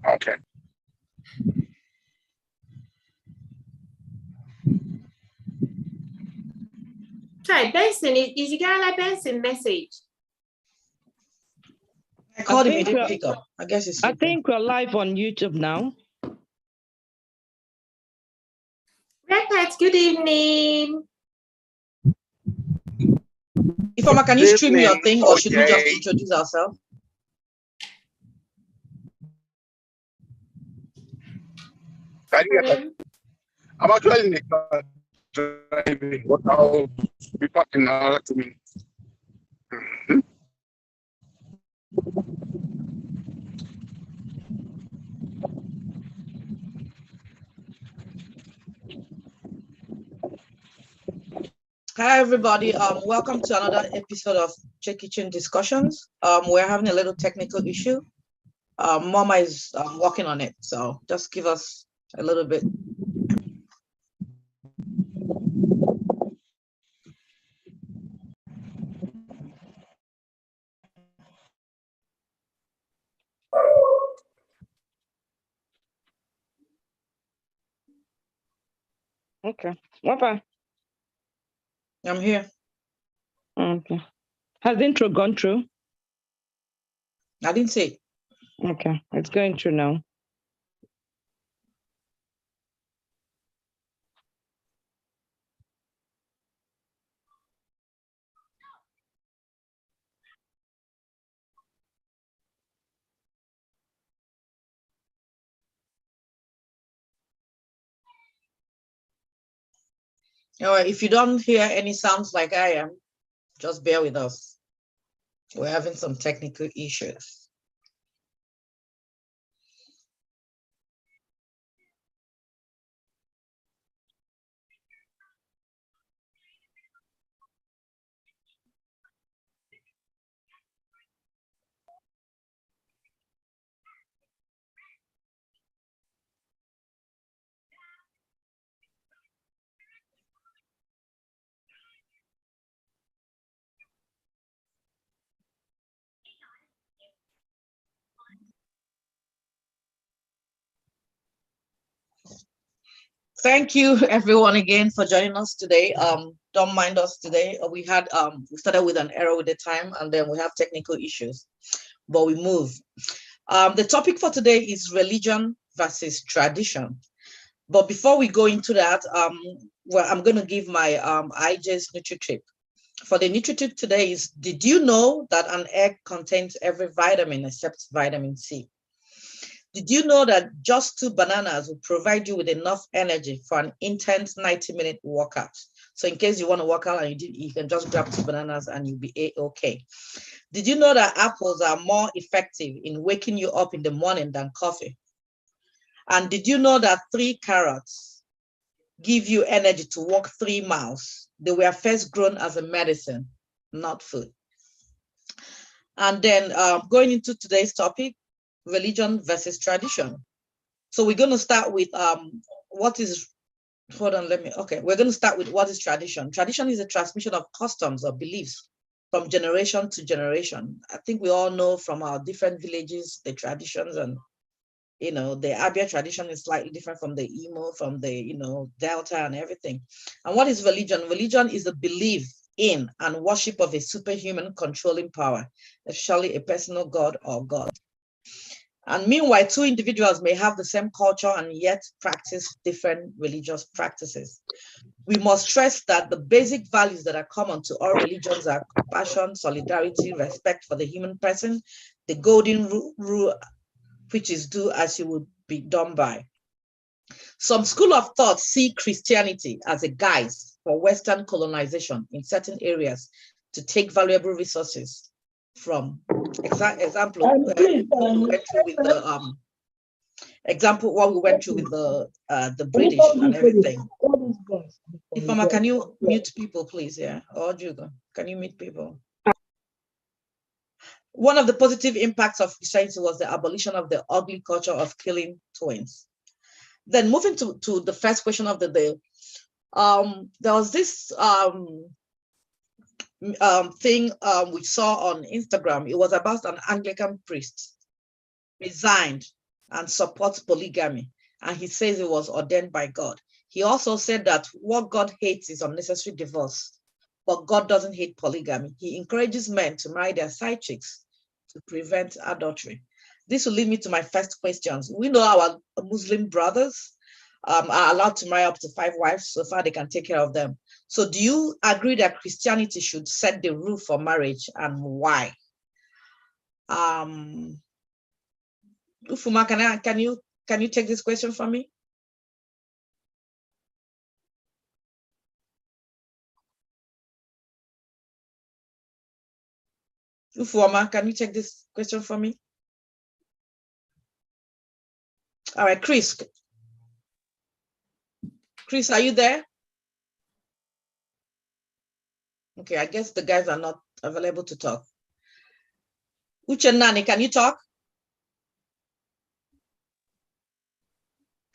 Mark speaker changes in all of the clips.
Speaker 1: Okay.
Speaker 2: Sorry, Benson, is your guy like Benson message?
Speaker 3: I called him, he didn't pick up. I guess it's.
Speaker 4: I think we're live on YouTube now.
Speaker 2: Repet, good evening.
Speaker 3: Ifeoma, can you stream your thing, or should we just introduce ourselves?
Speaker 1: I'm actually in the car driving, but I'll be parking in another 2 minutes.
Speaker 3: Hi everybody, welcome to another episode of Check Kitchen Discussions. We're having a little technical issue. Mama is working on it, so just give us a little bit.
Speaker 4: Okay. What?
Speaker 3: I'm here.
Speaker 4: Okay. Has the intro gone through?
Speaker 3: I didn't say.
Speaker 4: Okay, it's going through now.
Speaker 3: If you don't hear any sounds like I am, just bear with us. We're having some technical issues. Thank you everyone again for joining us today. Don't mind us today. We started with an error with the time, and then we have technical issues, but we move. The topic for today is religion versus tradition. But before we go into that, I'm going to give my IJ's NutriTip. For the NutriTip today is, did you know that an egg contains every vitamin except vitamin C? Did you know that just 2 bananas will provide you with enough energy for an intense 90-minute workout? So in case you want to work out and you can just grab 2 bananas and you'll be okay. Did you know that apples are more effective in waking you up in the morning than coffee? And did you know that 3 carrots give you energy to walk 3 miles? They were first grown as a medicine, not food. And then going into today's topic, religion versus tradition. So we're going to start with we're going to start with what is tradition. Tradition is a transmission of customs or beliefs from generation to generation. I think we all know from our different villages, the traditions, and the Abia tradition is slightly different from the Imo, from the Delta and everything. And what is religion? Religion is a belief in and worship of a superhuman controlling power, especially a personal God or God. And meanwhile, 2 individuals may have the same culture and yet practice different religious practices. We must stress that the basic values that are common to all religions are compassion, solidarity, respect for the human person, the golden rule, which is do as you would be done by. Some school of thought see Christianity as a guise for Western colonization in certain areas to take valuable resources from. Example, what we went through with the British and everything. Ifeoma, can you mute people, please? Yeah, Orjiugo, can you mute people? One of the positive impacts of Christianity was the abolition of the ugly culture of killing twins. Then moving to the first question of the day, there was this thing we saw on Instagram. It was about an Anglican priest resigned and supports polygamy. And he says it was ordained by God. He also said that what God hates is unnecessary divorce, but God doesn't hate polygamy. He encourages men to marry their side chicks to prevent adultery. This will lead me to my first questions. We know our Muslim brothers are allowed to marry up to 5 wives so far they can take care of them. So do you agree that Christianity should set the rule for marriage, and why? Ufuma, can you take this question from me? Ufuma, can you take this question from me? All right, Chris. Chris, are you there? Okay, I guess the guys are not available to talk. Uche Nani, can you talk?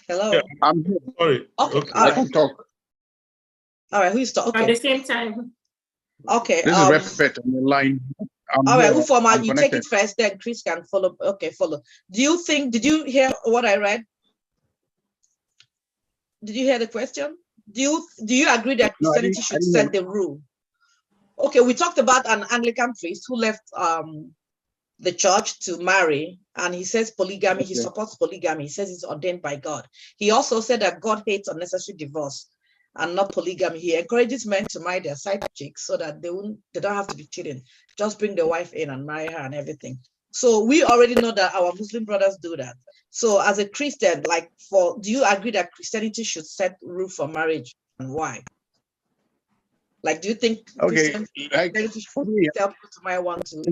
Speaker 3: Hello.
Speaker 1: Yeah, I'm here. Sorry.
Speaker 3: Okay,
Speaker 1: I can talk.
Speaker 3: All right, who's talking?
Speaker 2: At the same time.
Speaker 3: Okay.
Speaker 1: This is Repet on the line.
Speaker 3: All right, Ufoma, you take it first, then Chris can follow. Okay, follow. Did you hear what I read? Did you hear the question? Do you agree that Christianity should set the rule? Okay, we talked about an Anglican priest who left the church to marry, and he says polygamy, he supports polygamy. He says it's ordained by God. He also said that God hates unnecessary divorce and not polygamy. He encourages men to marry their side chicks so that they don't have to be cheating. Just bring the wife in and marry her and everything. So we already know that our Muslim brothers do that. So as a Christian, do you agree that Christianity should set rule for marriage, and why? Do you think Christianity should tell people to marry one, two?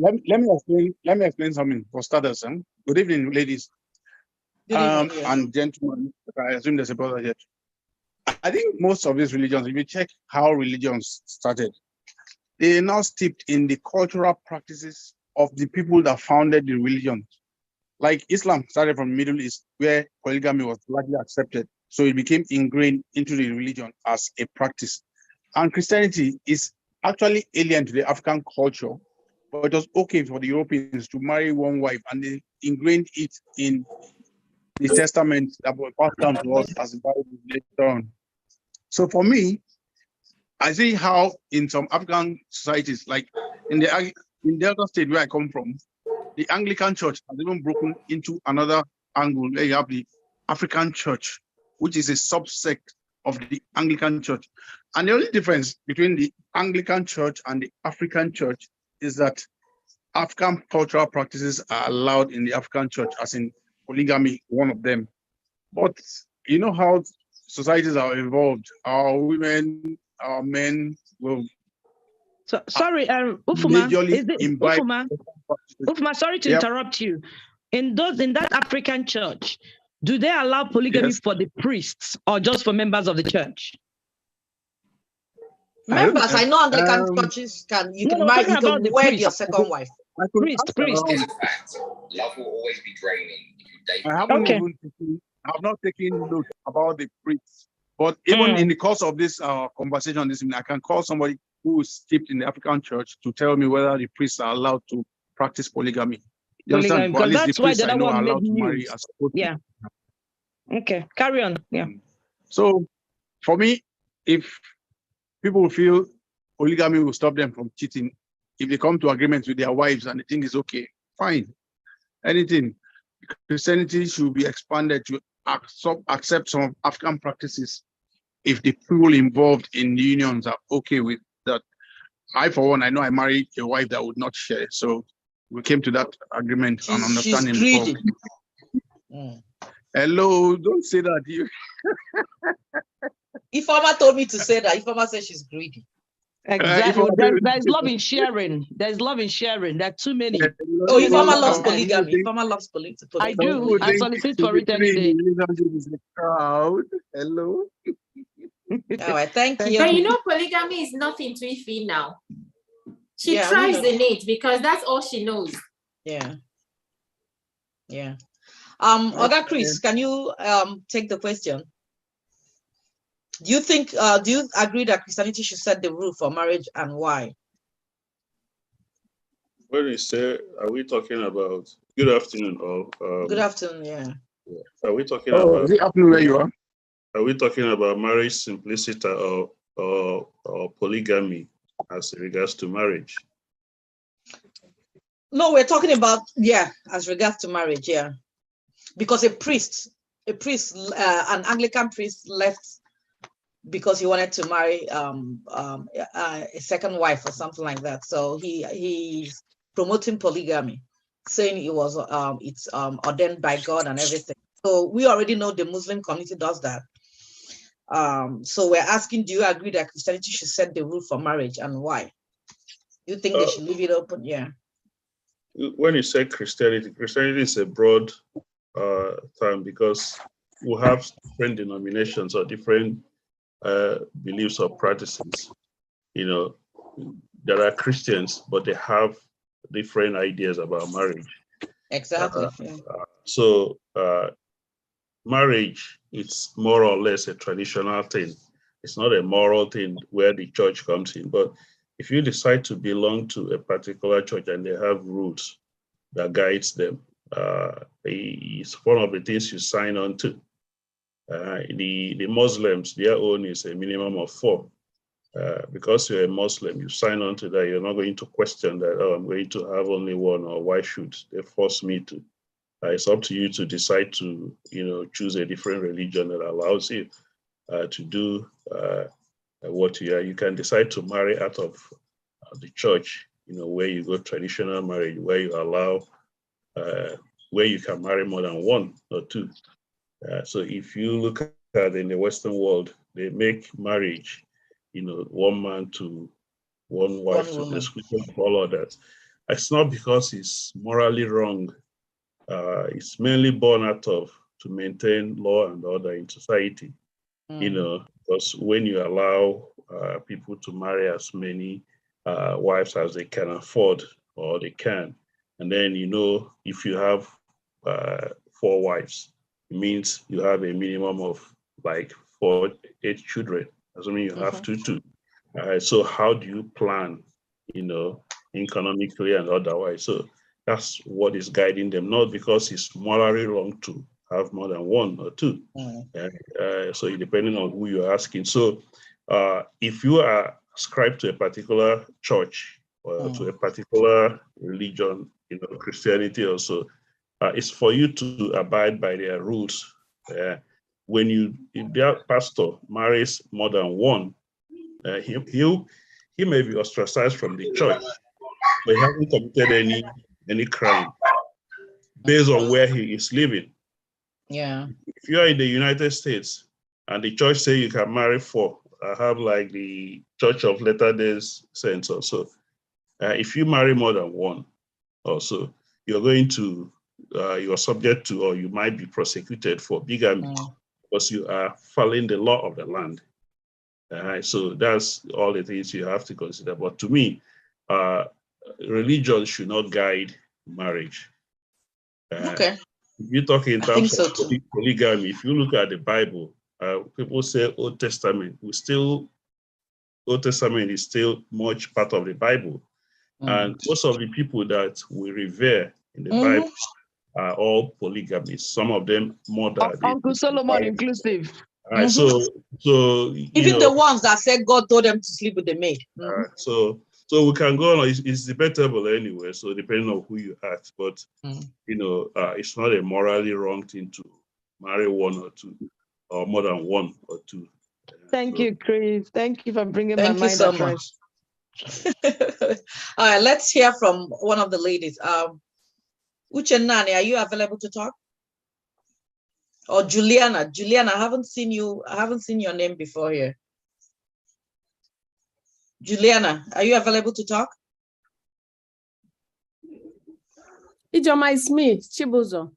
Speaker 1: Let me explain something for starters. Good evening, ladies.
Speaker 3: Good evening,
Speaker 1: and gentlemen. I assume there's a brother here. I think most of these religions, if you check how religions started, they are now steeped in the cultural practices of the people that founded the religion. Like Islam started from the Middle East, where polygamy was largely accepted. So it became ingrained into the religion as a practice. And Christianity is actually alien to the African culture, but it was okay for the Europeans to marry one wife, and they ingrained it in the testament that was passed down to us as the Bible later on. So for me, I see how in some African societies, like in the other state where I come from, the Anglican Church has even broken into another angle where you have the African Church, which is a subsect of the Anglican Church. And the only difference between the Anglican Church and the African Church is that African cultural practices are allowed in the African Church, as in polygamy, one of them. But you know how societies are evolved. Our women, our men will.
Speaker 4: So sorry, Ufuma, Ufuma, sorry to interrupt you. In that African church, do they allow polygamy for the priests or just for members of the church?
Speaker 3: Members, I know Anglican churches can wed your second wife.
Speaker 4: Priest.
Speaker 5: It's a fact. Love will always be draining if you date.
Speaker 1: I have not taken note about the priests, but even in the course of this conversation this evening, I can call somebody who is steeped in the African church to tell me whether the priests are allowed to practice polygamy. You understand?
Speaker 4: Because that's why the
Speaker 1: I know are allowed to
Speaker 4: marry. Yeah. Okay, carry on. Yeah.
Speaker 1: So, for me, if people feel polygamy will stop them from cheating, if they come to agreements with their wives and they think it's okay, fine. Anything. Christianity should be expanded to accept some African practices if the people involved in the unions are okay with that. I, for one, I know I married a wife that would not share. So we came to that agreement and understanding.
Speaker 3: She's greedy.
Speaker 1: Hello, don't say that. You.
Speaker 3: Ifeoma told me to say that. Ifeoma said she's greedy.
Speaker 4: Exactly. There's love in sharing. There's love in sharing. There are too many.
Speaker 3: Oh, Ifeoma loves polygamy. Ifeoma loves polygamy.
Speaker 4: I do. I solicit for it any day.
Speaker 1: Hello.
Speaker 3: All right, thank you.
Speaker 2: But you know, polygamy is nothing to Ife now. She thrives in it because that's all she knows.
Speaker 3: Yeah. Oga Chris, can you take the question? Do you think, do you agree that Christianity should set the rule for marriage, and why?
Speaker 6: When we say, are we talking about, good afternoon all.
Speaker 3: Good afternoon, yeah.
Speaker 6: Are we talking
Speaker 1: Oh,
Speaker 6: about,
Speaker 1: is it happening where you are?
Speaker 6: are we talking about marriage simplicity or polygamy as regards to marriage?
Speaker 3: No, we're talking about, yeah, as regards to marriage, yeah. Because a priest, an Anglican priest left because he wanted to marry a second wife or something like that. So he's promoting polygamy, saying it was it's ordained by God and everything. So we already know the Muslim community does that. So we're asking, do you agree that Christianity should set the rule for marriage, and why? You think they should leave it open? Yeah.
Speaker 6: When you say Christianity, Christianity is a broad term because we have different denominations or different beliefs or practices. You know, there are Christians, but they have different ideas about marriage.
Speaker 3: Exactly.
Speaker 6: So marriage, it's more or less a traditional thing. It's not a moral thing where the church comes in. But if you decide to belong to a particular church and they have rules that guides them, it's one of the things you sign on to. The Muslims, their own is a minimum of 4. Because you're a Muslim, you sign on to that. You're not going to question that, oh, I'm going to have only one, or why should they force me to? It's up to you to decide to, choose a different religion that allows you to do what you are. You can decide to marry out of the church, where you go traditional marriage, where you allow, where you can marry more than 1 or 2. So if you look at in the Western world, they make marriage, 1 man to 1 wife, to the scripture follow that. It's not because it's morally wrong. It's mainly born out of to maintain law and order in society. Because when you allow people to marry as many wives as they can afford or they can, and then if you have 4 wives, it means you have a minimum of like 8 children. Assuming you have 2. So how do you plan, economically and otherwise? So that's what is guiding them, not because it's morally wrong to have more than 1 or 2. So depending on who you're asking. So if you are ascribed to a particular church or to a particular religion, Christianity also, it's for you to abide by their rules. If their pastor marries more than 1, he may be ostracized from the church, but he hasn't committed any crime based on where he is living.
Speaker 3: Yeah.
Speaker 6: If you are in the United States and the church say you can marry 4, I have like the Church of Latter-day Saints also. If you marry more than 1, also you're going to you are subject to, or you might be prosecuted for bigamy because you are following the law of the land. So that's all the things you have to consider. But to me, religion should not guide marriage.
Speaker 3: Okay.
Speaker 6: If you talk in terms of polygamy, if you look at the Bible, people say Old Testament. Old Testament is still much part of the Bible. And most of the people that we revere in the Bible are all polygamists. Some of them more than
Speaker 4: Uncle Solomon inclusive.
Speaker 6: So
Speaker 3: even the ones that said God told them to sleep with the maid.
Speaker 6: So we can go on. It's debatable anyway. So depending on who you ask, but it's not a morally wrong thing to marry 1 or 2, or more than 1 or 2.
Speaker 4: Thank you, Chris. Thank you for bringing my mind
Speaker 3: so
Speaker 4: at rest.
Speaker 3: All right, let's hear from one of the ladies. Uche Nani, are you available to talk? Or Juliana? Juliana, I haven't seen your name before here. Juliana, are you available to talk?
Speaker 7: Ijoma is me, Chibuzo.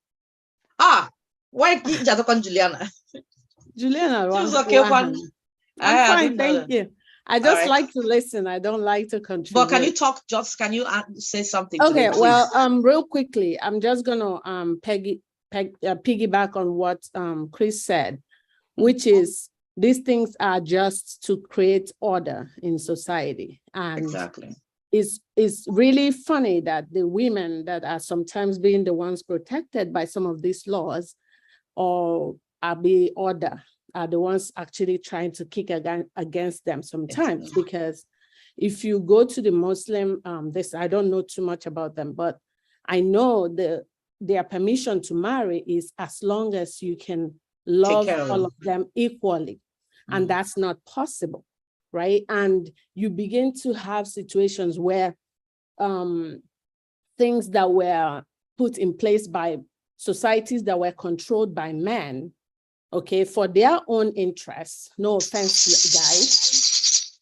Speaker 3: Why Juliana?
Speaker 7: Juliana,
Speaker 3: okay,
Speaker 7: I'm fine, thank you. I just like to listen. I don't like to contribute.
Speaker 3: But can you talk? Can you say something?
Speaker 7: Okay, today, well, real quickly, I'm just gonna piggyback on what Chris said, which is these things are just to create order in society. And
Speaker 3: exactly.
Speaker 7: It's really funny that the women that are sometimes being the ones protected by some of these laws or are the ones actually trying to kick against them sometimes. Because if you go to the Muslim, I don't know too much about them, but I know their permission to marry is as long as you can love all of them equally. And that's not possible, right? And you begin to have situations where things that were put in place by societies that were controlled by men, okay, for their own interests, no offense, guys,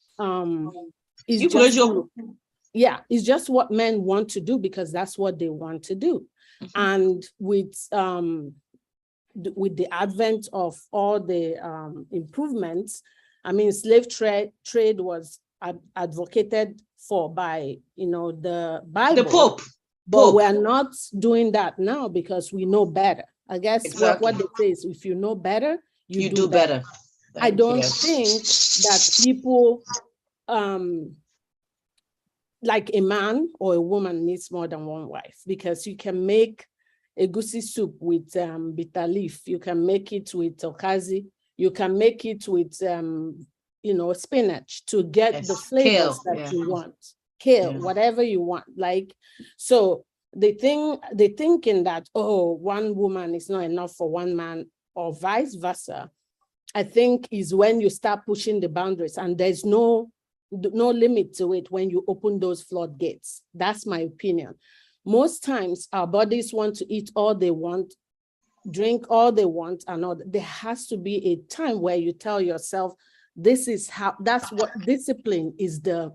Speaker 7: it's just what men want to do because that's what they want to do. And with the advent of all the improvements, I mean, slave trade was advocated for by, the Bible.
Speaker 3: The Pope.
Speaker 7: But we're not doing that now because we know better. I guess what they say is, if you know better, you do better. I don't think that people, like a man or a woman needs more than one wife, because you can make egusi soup with bitter leaf. You can make it with okazi. You can make it with, spinach to get the flavors that you want. Kale, whatever you want. Like, so the thinking that, one woman is not enough for one man or vice versa, I think is when you start pushing the boundaries, and there's no limit to it when you open those floodgates. That's my opinion. Most times our bodies want to eat all they want, drink all they want, and all. There has to be a time where you tell yourself, that's what discipline is, the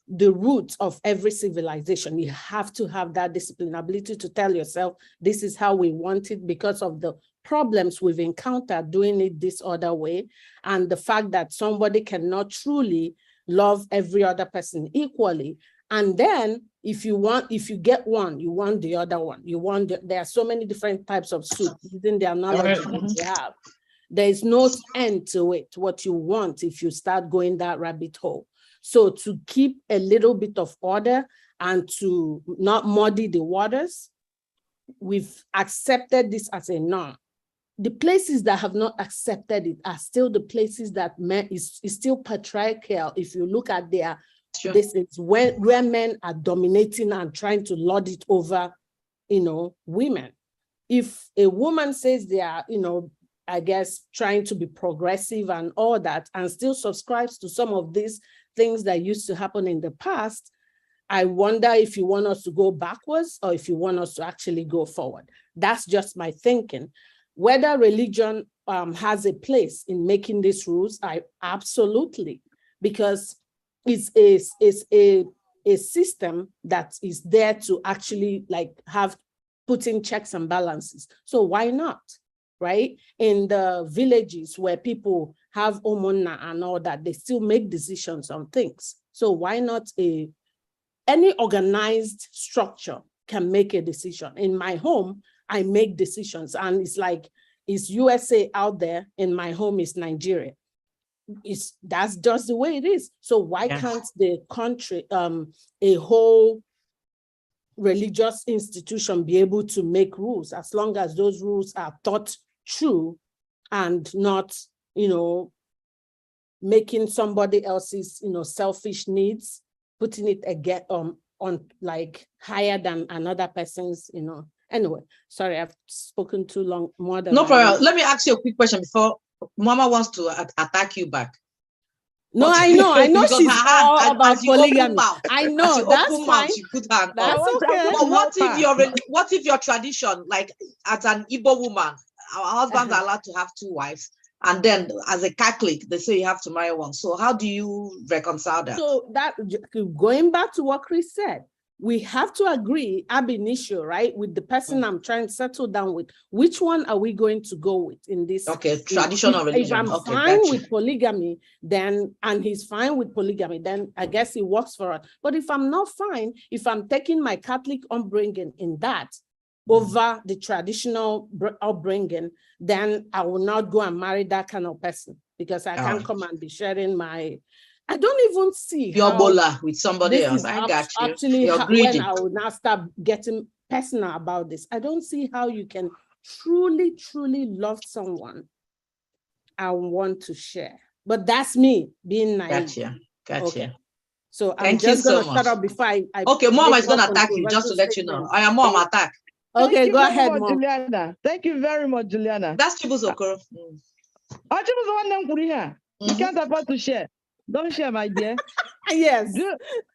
Speaker 7: root of every civilization. You have to have that discipline, ability to tell yourself, this is how we want it because of the problems we've encountered doing it this other way. And the fact that somebody cannot truly love every other person equally. And then if you get one, you want the other one. There are so many different types of soup within the analogy that you have. There is no end to it, what you want, if you start going that rabbit hole. So to keep a little bit of order and to not muddy the waters, we've accepted this as a norm. The places that have not accepted it are still the places that men is still patriarchal. If you look at this is where men are dominating and trying to lord it over, women. If a woman says they are, trying to be progressive and all that, and still subscribes to some of these things that used to happen in the past, I wonder if you want us to go backwards or if you want us to actually go forward. That's just my thinking. Whether religion has a place in making these rules, absolutely, because it's a system that is there to actually have putting checks and balances. So why not, right? In the villages where people have omona and all that, they still make decisions on things. So why not any organized structure can make a decision. In my home, I make decisions, and it's USA out there. In my home is Nigeria. That's just the way it is. So why can't the country, a whole religious institution, be able to make rules, as long as those rules are thought true and not, making somebody else's, selfish needs, putting it again on higher than another person's, Anyway, sorry, I've spoken too long, more than
Speaker 3: no problem. Let me ask you a quick question before Mama wants to attack you back.
Speaker 7: No, I know she's all about polygamy. I know, that's fine.
Speaker 3: You put her
Speaker 7: that's okay.
Speaker 3: But what if your tradition, like as an Igbo woman, our husbands are allowed to have 2 wives, and then as a Catholic, they say you have to marry one. So how do you reconcile that?
Speaker 7: So going back to what Chris said, we have to agree ab initio, right, with the person I'm trying to settle down with. Which one are we going to go with in this?
Speaker 3: Okay, traditional religion.
Speaker 7: If I'm fine with polygamy, then, and he's fine with polygamy, then I guess it works for us. But if I'm not fine, if I'm taking my Catholic upbringing in that, over the traditional upbringing, then I will not go and marry that kind of person, because I can't come and be sharing my, I don't even see
Speaker 3: your
Speaker 7: how
Speaker 3: bola with somebody
Speaker 7: this
Speaker 3: else.
Speaker 7: is
Speaker 3: I got you.
Speaker 7: actually
Speaker 3: You're
Speaker 7: when
Speaker 3: greedy.
Speaker 7: I will now start getting personal about this. I don't see how you can truly, truly love someone and want to share. But that's me being naive.
Speaker 3: Gotcha.
Speaker 7: Okay. So I'm
Speaker 3: Thank you
Speaker 7: just going
Speaker 3: so
Speaker 7: to
Speaker 3: much.
Speaker 7: shut up before I
Speaker 3: okay, Mom
Speaker 7: make
Speaker 3: is going to
Speaker 7: more
Speaker 3: attack you, just to
Speaker 7: controversial
Speaker 3: let you know.
Speaker 7: statements.
Speaker 3: I am Mom attack.
Speaker 7: Okay, go ahead, Mom.
Speaker 4: Juliana. Thank you very much, Juliana.
Speaker 3: That's Chibu's Okoro.
Speaker 4: Oh, Chibu's one name kuri here. You can't afford to share. Don't share, my dear.
Speaker 7: Yes.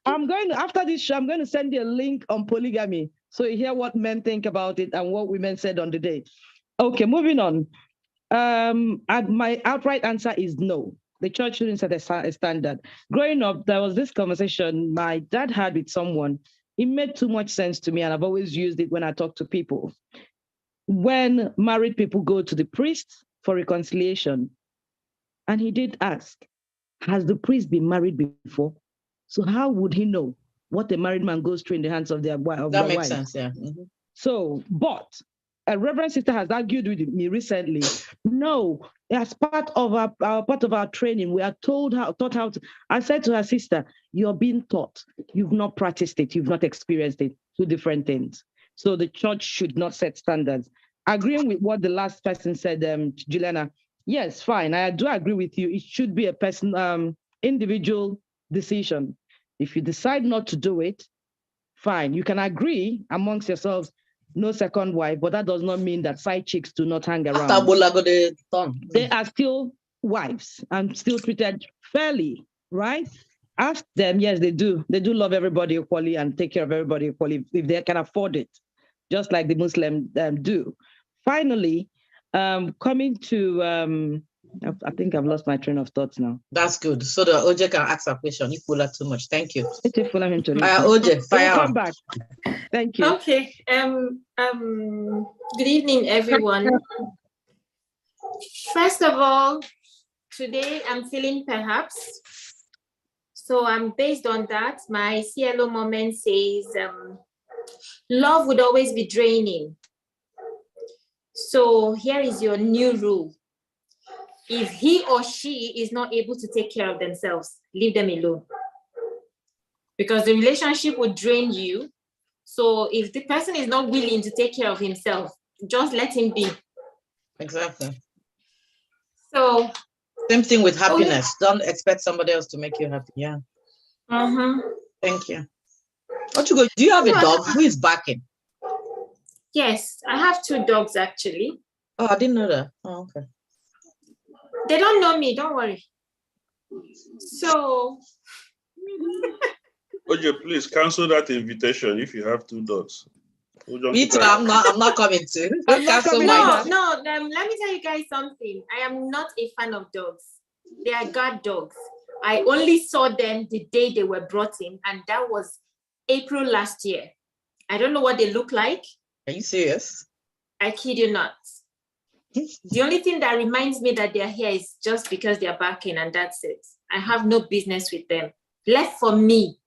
Speaker 4: I'm going to, after this show, I'm going to send you a link on polygamy, so you hear what men think about it and what women said on the day. Okay, moving on. My outright answer is no. The church shouldn't set a standard. Growing up, there was this conversation my dad had with someone. It made too much sense to me, and I've always used it when I talk to people. When married people go to the priest for reconciliation, and he did ask, has the priest been married before? So how would he know what a married man goes through in the hands of their wife?
Speaker 3: That makes sense, yeah.
Speaker 4: So, but a reverend sister has argued with me recently. No, as part of our training, we are taught how to. I said to her sister, "You're being taught. You've not practiced it. You've not experienced it. Two different things." So the church should not set standards. Agreeing with what the last person said, Juliana. Yes, fine. I do agree with you. It should be a individual decision. If you decide not to do it, fine. You can agree amongst yourselves, no second wife, but that does not mean that side chicks do not hang around. They are still wives and still treated fairly, right? Ask them, yes, they do. They do love everybody equally and take care of everybody equally if they can afford it, just like the Muslims do. Finally, coming to, I think I've lost my train of thoughts now.
Speaker 3: That's good. So the Oche can ask a question. You pull that too much. Thank you.
Speaker 4: Oche,
Speaker 3: fire.
Speaker 4: Come back. Thank you.
Speaker 2: Okay. Good evening, everyone. First of all, today I'm feeling perhaps. So I'm based on that. My CLO moment says, love would always be draining. So here is your new rule. If he or she is not able to take care of themselves, leave them alone. Because the relationship would drain you. So if the person is not willing to take care of himself, just let him be.
Speaker 3: Exactly.
Speaker 2: So
Speaker 3: same thing with happiness. Don't expect somebody else to make you happy. Yeah. Thank you. Orjiugo, do you have a dog? Who is barking?
Speaker 2: Yes, I have 2 dogs actually.
Speaker 3: Oh, I didn't know that. Oh, okay.
Speaker 2: They don't know me, don't worry. So
Speaker 6: Oche, please cancel that invitation if you have 2 dogs.
Speaker 3: Me too, I'm not coming to.
Speaker 2: No, let me tell you guys something. I am not a fan of dogs. They are guard dogs. I only saw them the day they were brought in, and that was April last year. I don't know what they look like.
Speaker 3: Are you serious?
Speaker 2: I kid you not. The only thing that reminds me that they're here is just because they're barking, and that's it. I have no business with them. Left for me.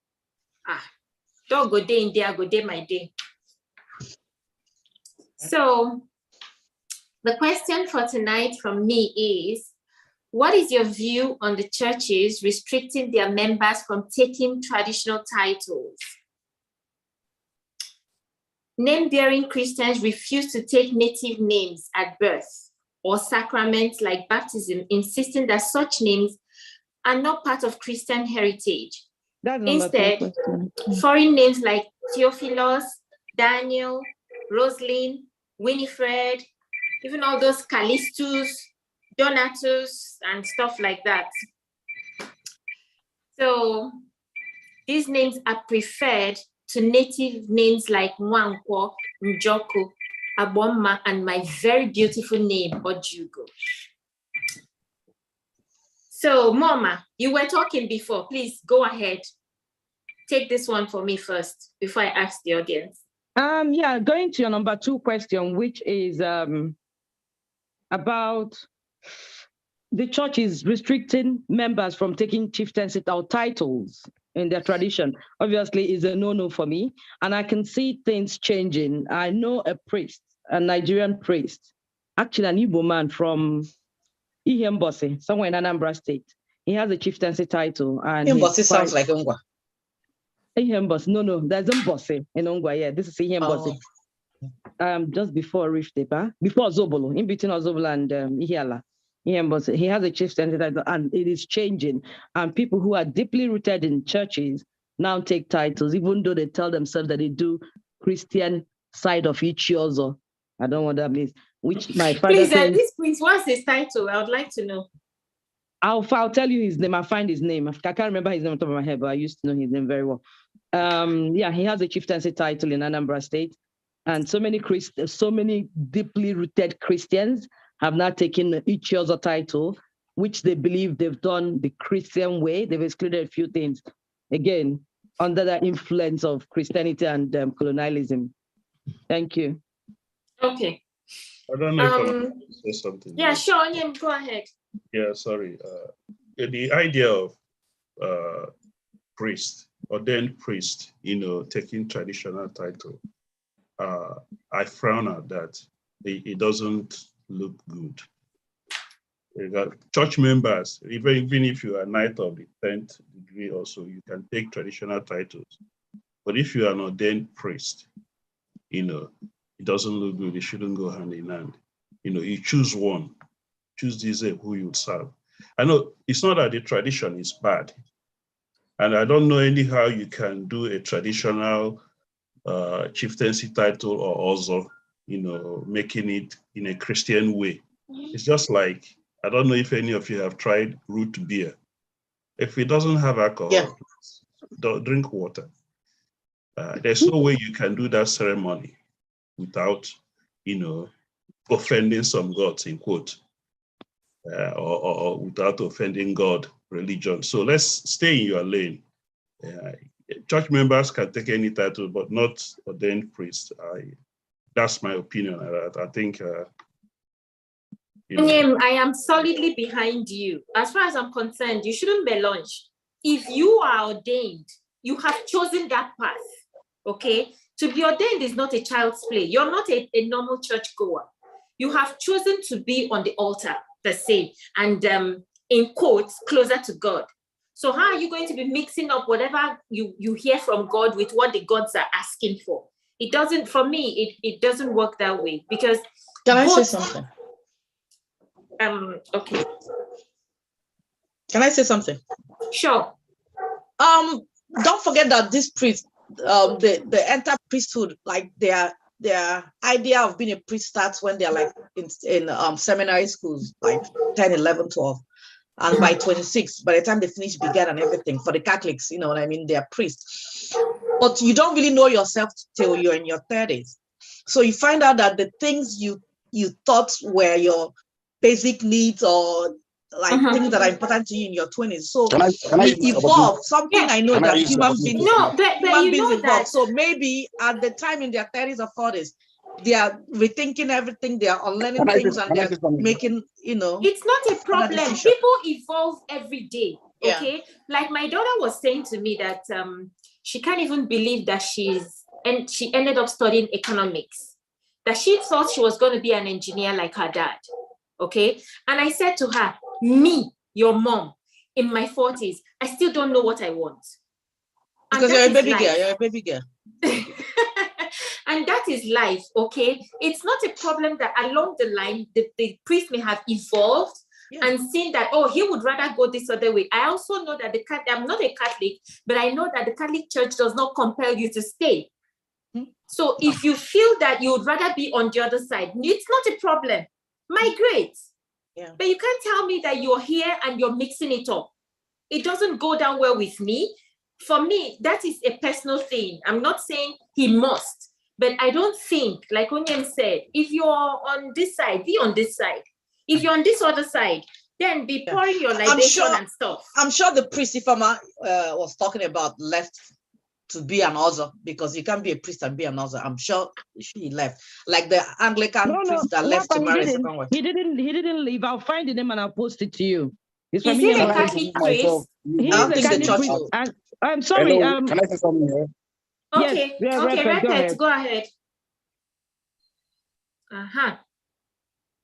Speaker 2: Dog go day in there, go day my day. So the question for tonight from me is, what is your view on the churches restricting their members from taking traditional titles? Name-bearing Christians refuse to take native names at birth or sacraments like baptism, insisting that such names are not part of Christian heritage. Instead, foreign names like Theophilus, Daniel, Roseline, Winnifred, even all those Callistus, Donatus, and stuff like that. So these names are preferred to native names like Nwankwo, Njoku, Agbanma, and my very beautiful name, Orjiugo. So, Mama, you were talking before. Please go ahead. Take this one for me first before I ask the audience.
Speaker 4: Yeah, going to your number 2 question, which is about the church is restricting members from taking chieftaincy or titles. in their tradition. Obviously, it's a no-no for me. And I can see things changing. I know a priest, a Nigerian priest, actually an Igbo man from Ihembosi, somewhere in Anambra State. He has a chieftaincy title. And
Speaker 3: Ihembosi sounds like Ngwa.
Speaker 4: Ihembosi, no, there's Mbosi in Ngwa, yeah. This is Ihembosi. Just before Rift Paper, before Zobolo, in between Zobolo and Ihiala. Ihembosi, he has a chieftaincy title, and it is changing. And people who are deeply rooted in churches now take titles, even though they tell themselves that they do Christian side of Ichiozo. I don't know what that means. Which my father
Speaker 2: Please,
Speaker 4: claims,
Speaker 2: this prince, what's his title? I would like to know.
Speaker 4: I'll tell you his name. I'll find his name. I can't remember his name on top of my head, but I used to know his name very well. Yeah, he has a chieftaincy title in Anambra State. And so many deeply rooted Christians have now taken each other title, which they believe they've done the Christian way. They've excluded a few things, again, under the influence of Christianity and colonialism. Thank you.
Speaker 2: Okay.
Speaker 6: I don't know if I want to say something.
Speaker 2: Yeah, sure, Onyem, go ahead.
Speaker 6: Yeah, sorry. The idea of priest, ordained priest, taking traditional title, I frown at that. It doesn't look good. Church members, even if you are knight of the 10th degree also, you can take traditional titles. But if you are an ordained priest, it doesn't look good. It shouldn't go hand in hand. You choose one. Choose this who you would serve. I know it's not that the tradition is bad. And I don't know anyhow you can do a traditional chieftaincy title or also, making it in a Christian way. It's just like, I don't know if any of you have tried root beer. If it doesn't have alcohol, don't drink water. There's no way you can do that ceremony without, offending some gods, in quote, or without offending God, religion. So let's stay in your lane. Church members can take any title, but not ordained priests. That's my opinion. I think.
Speaker 2: I am solidly behind you. As far as I'm concerned, you shouldn't be launched. If you are ordained, you have chosen that path. Okay, to be ordained is not a child's play. You're not a normal church goer. You have chosen to be on the altar, per se, and in quotes, closer to God. So how are you going to be mixing up whatever you hear from God with what the gods are asking for? It doesn't, for me, it doesn't work that way, because—
Speaker 3: Can I say something?
Speaker 2: Okay.
Speaker 3: Can I say something?
Speaker 2: Sure.
Speaker 3: Don't forget that this priest, the entire priesthood, like their idea of being a priest starts when they're like in seminary schools, like 10, 11, 12. And by 26, by the time they finish began and everything, for the Catholics, you know what I mean, they're priests. But you don't really know yourself till you're in your 30s. So you find out that the things you thought were your basic needs or like things that are important to you in your 20s. So we evolve. Something I know that human beings, human beings evolve. So maybe at the time in their 30s or 40s, they are rethinking everything, they are unlearning things, and they're making,
Speaker 2: It's not a problem. People evolve every day, okay? Yeah. Like my daughter was saying to me that she can't even believe that she ended up studying economics, that she thought she was going to be an engineer like her dad, okay? And I said to her, me, your mom, in my 40s, I still don't know what I want.
Speaker 3: Because you're a baby girl,
Speaker 2: And that is life, okay? It's not a problem that along the line, the priest may have evolved and seen that, oh, he would rather go this other way. I also know that I'm not a Catholic, but I know that the Catholic Church does not compel you to stay. So if you feel that you would rather be on the other side, it's not a problem. Migrate. Yeah. But you can't tell me that you're here and you're mixing it up. It doesn't go down well with me. For me, that is a personal thing. I'm not saying he must. But I don't think, like Onyem said, if you're on this side, be on this side. If you're on this other side, then be pouring your libation and stuff.
Speaker 3: I'm sure the priest Ifama was talking about left to be an other, because you can't be a priest and be an other. I'm sure he left. Like the Anglican priest that left to marry second wife.
Speaker 4: He didn't leave. I'll find the name and I'll post it to you.
Speaker 2: Is he a Catholic priest?
Speaker 3: I don't think the church will.
Speaker 4: I'm sorry.
Speaker 1: Hello, can I say something here?
Speaker 2: Okay,
Speaker 4: Yes,
Speaker 2: okay,
Speaker 4: Reverend, go ahead.
Speaker 2: go ahead.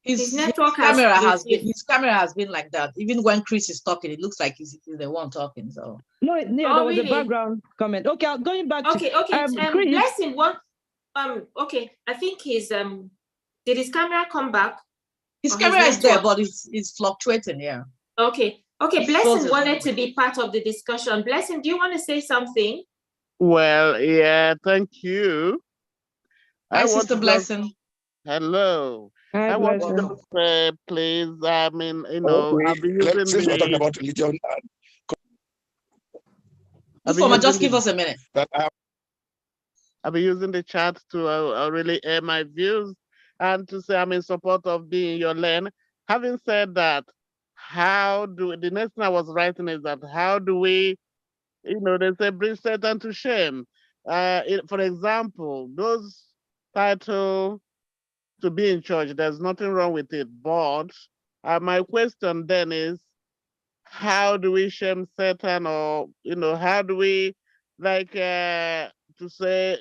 Speaker 2: His network
Speaker 3: his camera has been like that. Even when Chris is talking, it looks like he's the one talking. So
Speaker 4: No, there was
Speaker 2: really?
Speaker 4: a background comment. Okay, I'm going back
Speaker 2: okay,
Speaker 4: to
Speaker 2: okay.
Speaker 4: Chris.
Speaker 2: Blessing, what okay, I think his did his camera come back?
Speaker 3: His camera is there, but it's fluctuating, yeah.
Speaker 2: Okay, okay. Blessing wanted to be part of the discussion. Blessing, do you want to say something?
Speaker 8: Well, yeah, thank you.
Speaker 3: Hi, Sister Blessing.
Speaker 8: Hello.
Speaker 4: Hi,
Speaker 8: I want
Speaker 4: Blessing.
Speaker 8: to say, please, I mean, you know,
Speaker 1: Okay.
Speaker 8: I'll be using
Speaker 1: Since we're talking about religion,
Speaker 3: Just give us a minute.
Speaker 8: I'll be using the chat to really air my views and to say I'm in support of being your lane. Having said that, the next thing I was writing is that how do we, you know, they say bring Satan to shame. For example, those titles to be in church, there's nothing wrong with it. But my question then is, how do we shame Satan, or, you know, how do we, like, to say,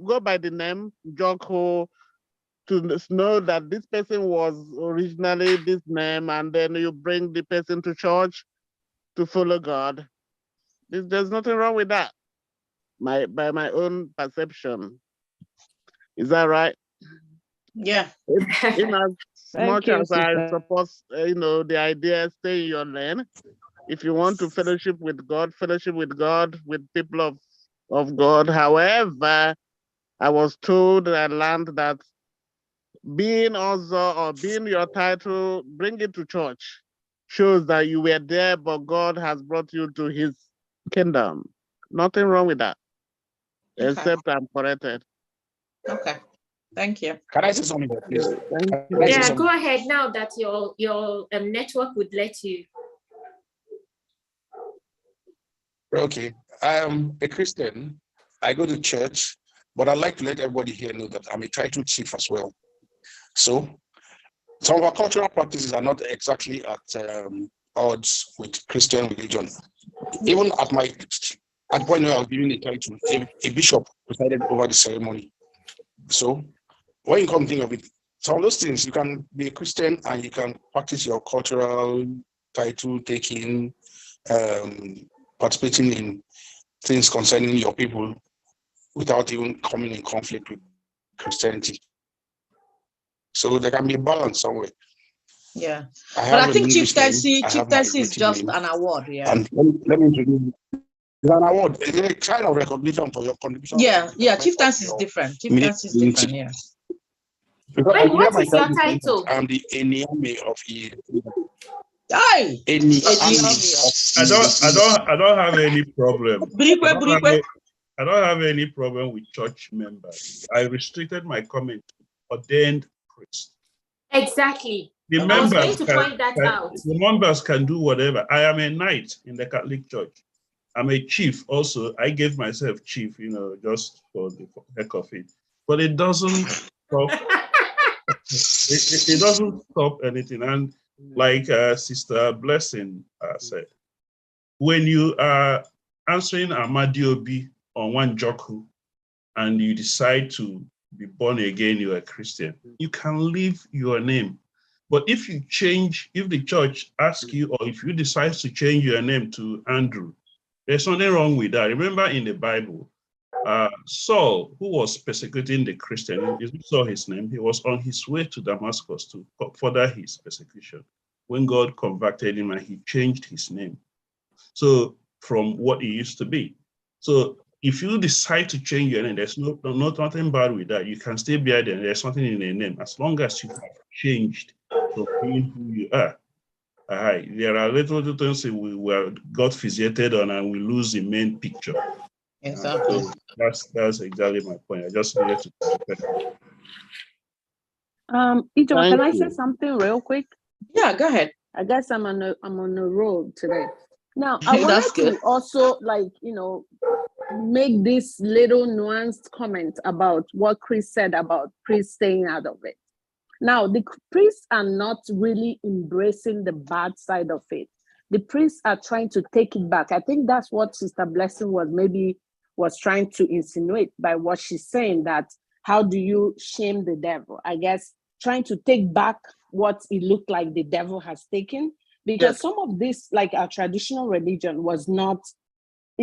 Speaker 8: go by the name Njoku, to know that this person was originally this name, and then you bring the person to church to follow God. There's nothing wrong with that, by my own perception. Is that right?
Speaker 3: Yeah.
Speaker 8: In as much as I
Speaker 4: sister.
Speaker 8: support, you know, the idea, stay in your lane. If you want to fellowship with God, with people of God. However, I was told and I learned that being also, or being your title, bring it to church, shows that you were there, but God has brought you to his kingdom. Nothing wrong with that, except I'm corrected.
Speaker 3: Okay. Thank you.
Speaker 1: Can I say something here, please?
Speaker 2: Yeah, go ahead now that your network would let you.
Speaker 1: Okay. I am a Christian. I go to church, but I'd like to let everybody here know that I'm a title chief as well. So some of our cultural practices are not exactly at odds with Christian religion. Even at the point where I was giving the title, a bishop presided over the ceremony. So when you come to think of it, some of those things, you can be a Christian and you can practice your cultural title taking, participating in things concerning your people without even coming in conflict with Christianity. So there can be a balance somewhere.
Speaker 3: Yeah. But I think chieftaincy is just
Speaker 1: name.
Speaker 3: an award, yeah.
Speaker 1: And let me introduce you. It's an award. It's a kind of recognition for your contribution.
Speaker 3: Yeah, yeah, chieftaincy is different. Chieftaincy is different, yeah.
Speaker 2: Wait, what is your title?
Speaker 1: I'm the Enyame of Eye.
Speaker 3: I
Speaker 6: don't have any problem. I don't have any problem with church members. I restricted my comment to ordained priests.
Speaker 2: Exactly.
Speaker 6: The
Speaker 2: I was going to point that out.
Speaker 6: The members can do whatever. I am a knight in the Catholic Church. I'm a chief also. I gave myself chief, you know, just for the heck of it. But it doesn't stop. it doesn't stop anything. And like Sister Blessing said, when you are answering Amadiobi on Njoku and you decide to be born again, you're a Christian, you can leave your name. But if you change, if the church asks you, or if you decide to change your name to Andrew, there's nothing wrong with that. Remember in the Bible, Saul, who was persecuting the Christian, you saw his name, he was on his way to Damascus to further his persecution. When God converted him and he changed his name. So from what he used to be. So if you decide to change your name, there's nothing bad with that. You can still be there. There's nothing in the name as long as you have changed from being who you are. There are little things we got fixated on and we lose the main picture.
Speaker 3: Exactly.
Speaker 6: So that's exactly my point. I just needed to.
Speaker 7: Ijo, can I say something real quick?
Speaker 3: Yeah, go ahead.
Speaker 7: I guess I'm on the road today. Now I wanted to also, like, you know, make this little nuanced comment about what Chris said about priests staying out of it. Now, the priests are not really embracing the bad side of it. the priests are trying to take it back. I think that's what Sister Blessing was trying to insinuate by what she's saying, that how do you shame the devil? I guess trying to take back what it looked like the devil has taken, because some of this, like our traditional religion, was not.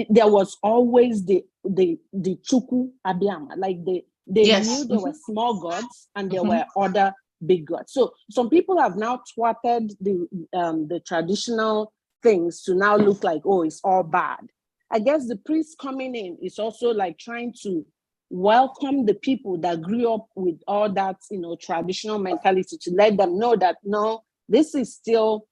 Speaker 7: There was always the Chuku Abiyama, like they knew there were small gods and there were other big gods. So some people have now thwarted the traditional things to now look like, oh, it's all bad. I guess the priest coming in is also like trying to welcome the people that grew up with all that, traditional mentality, to let them know that no, this is still,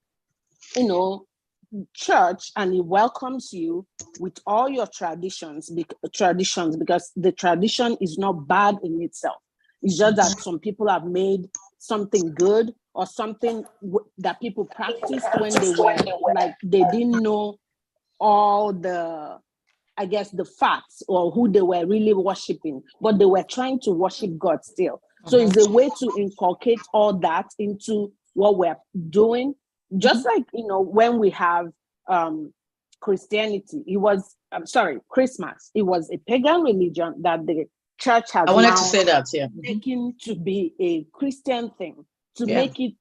Speaker 7: church, and it welcomes you with all your traditions because the tradition is not bad in itself. It's just that some people have made something good or something that people practiced when they were like, they didn't know all the, I guess, the facts or who they were really worshiping, but they were trying to worship God still. So it's a way to inculcate all that into what we're doing. Just like, when we have Christianity, Christmas, it was a pagan religion that the church has taken to be a Christian thing, to make it,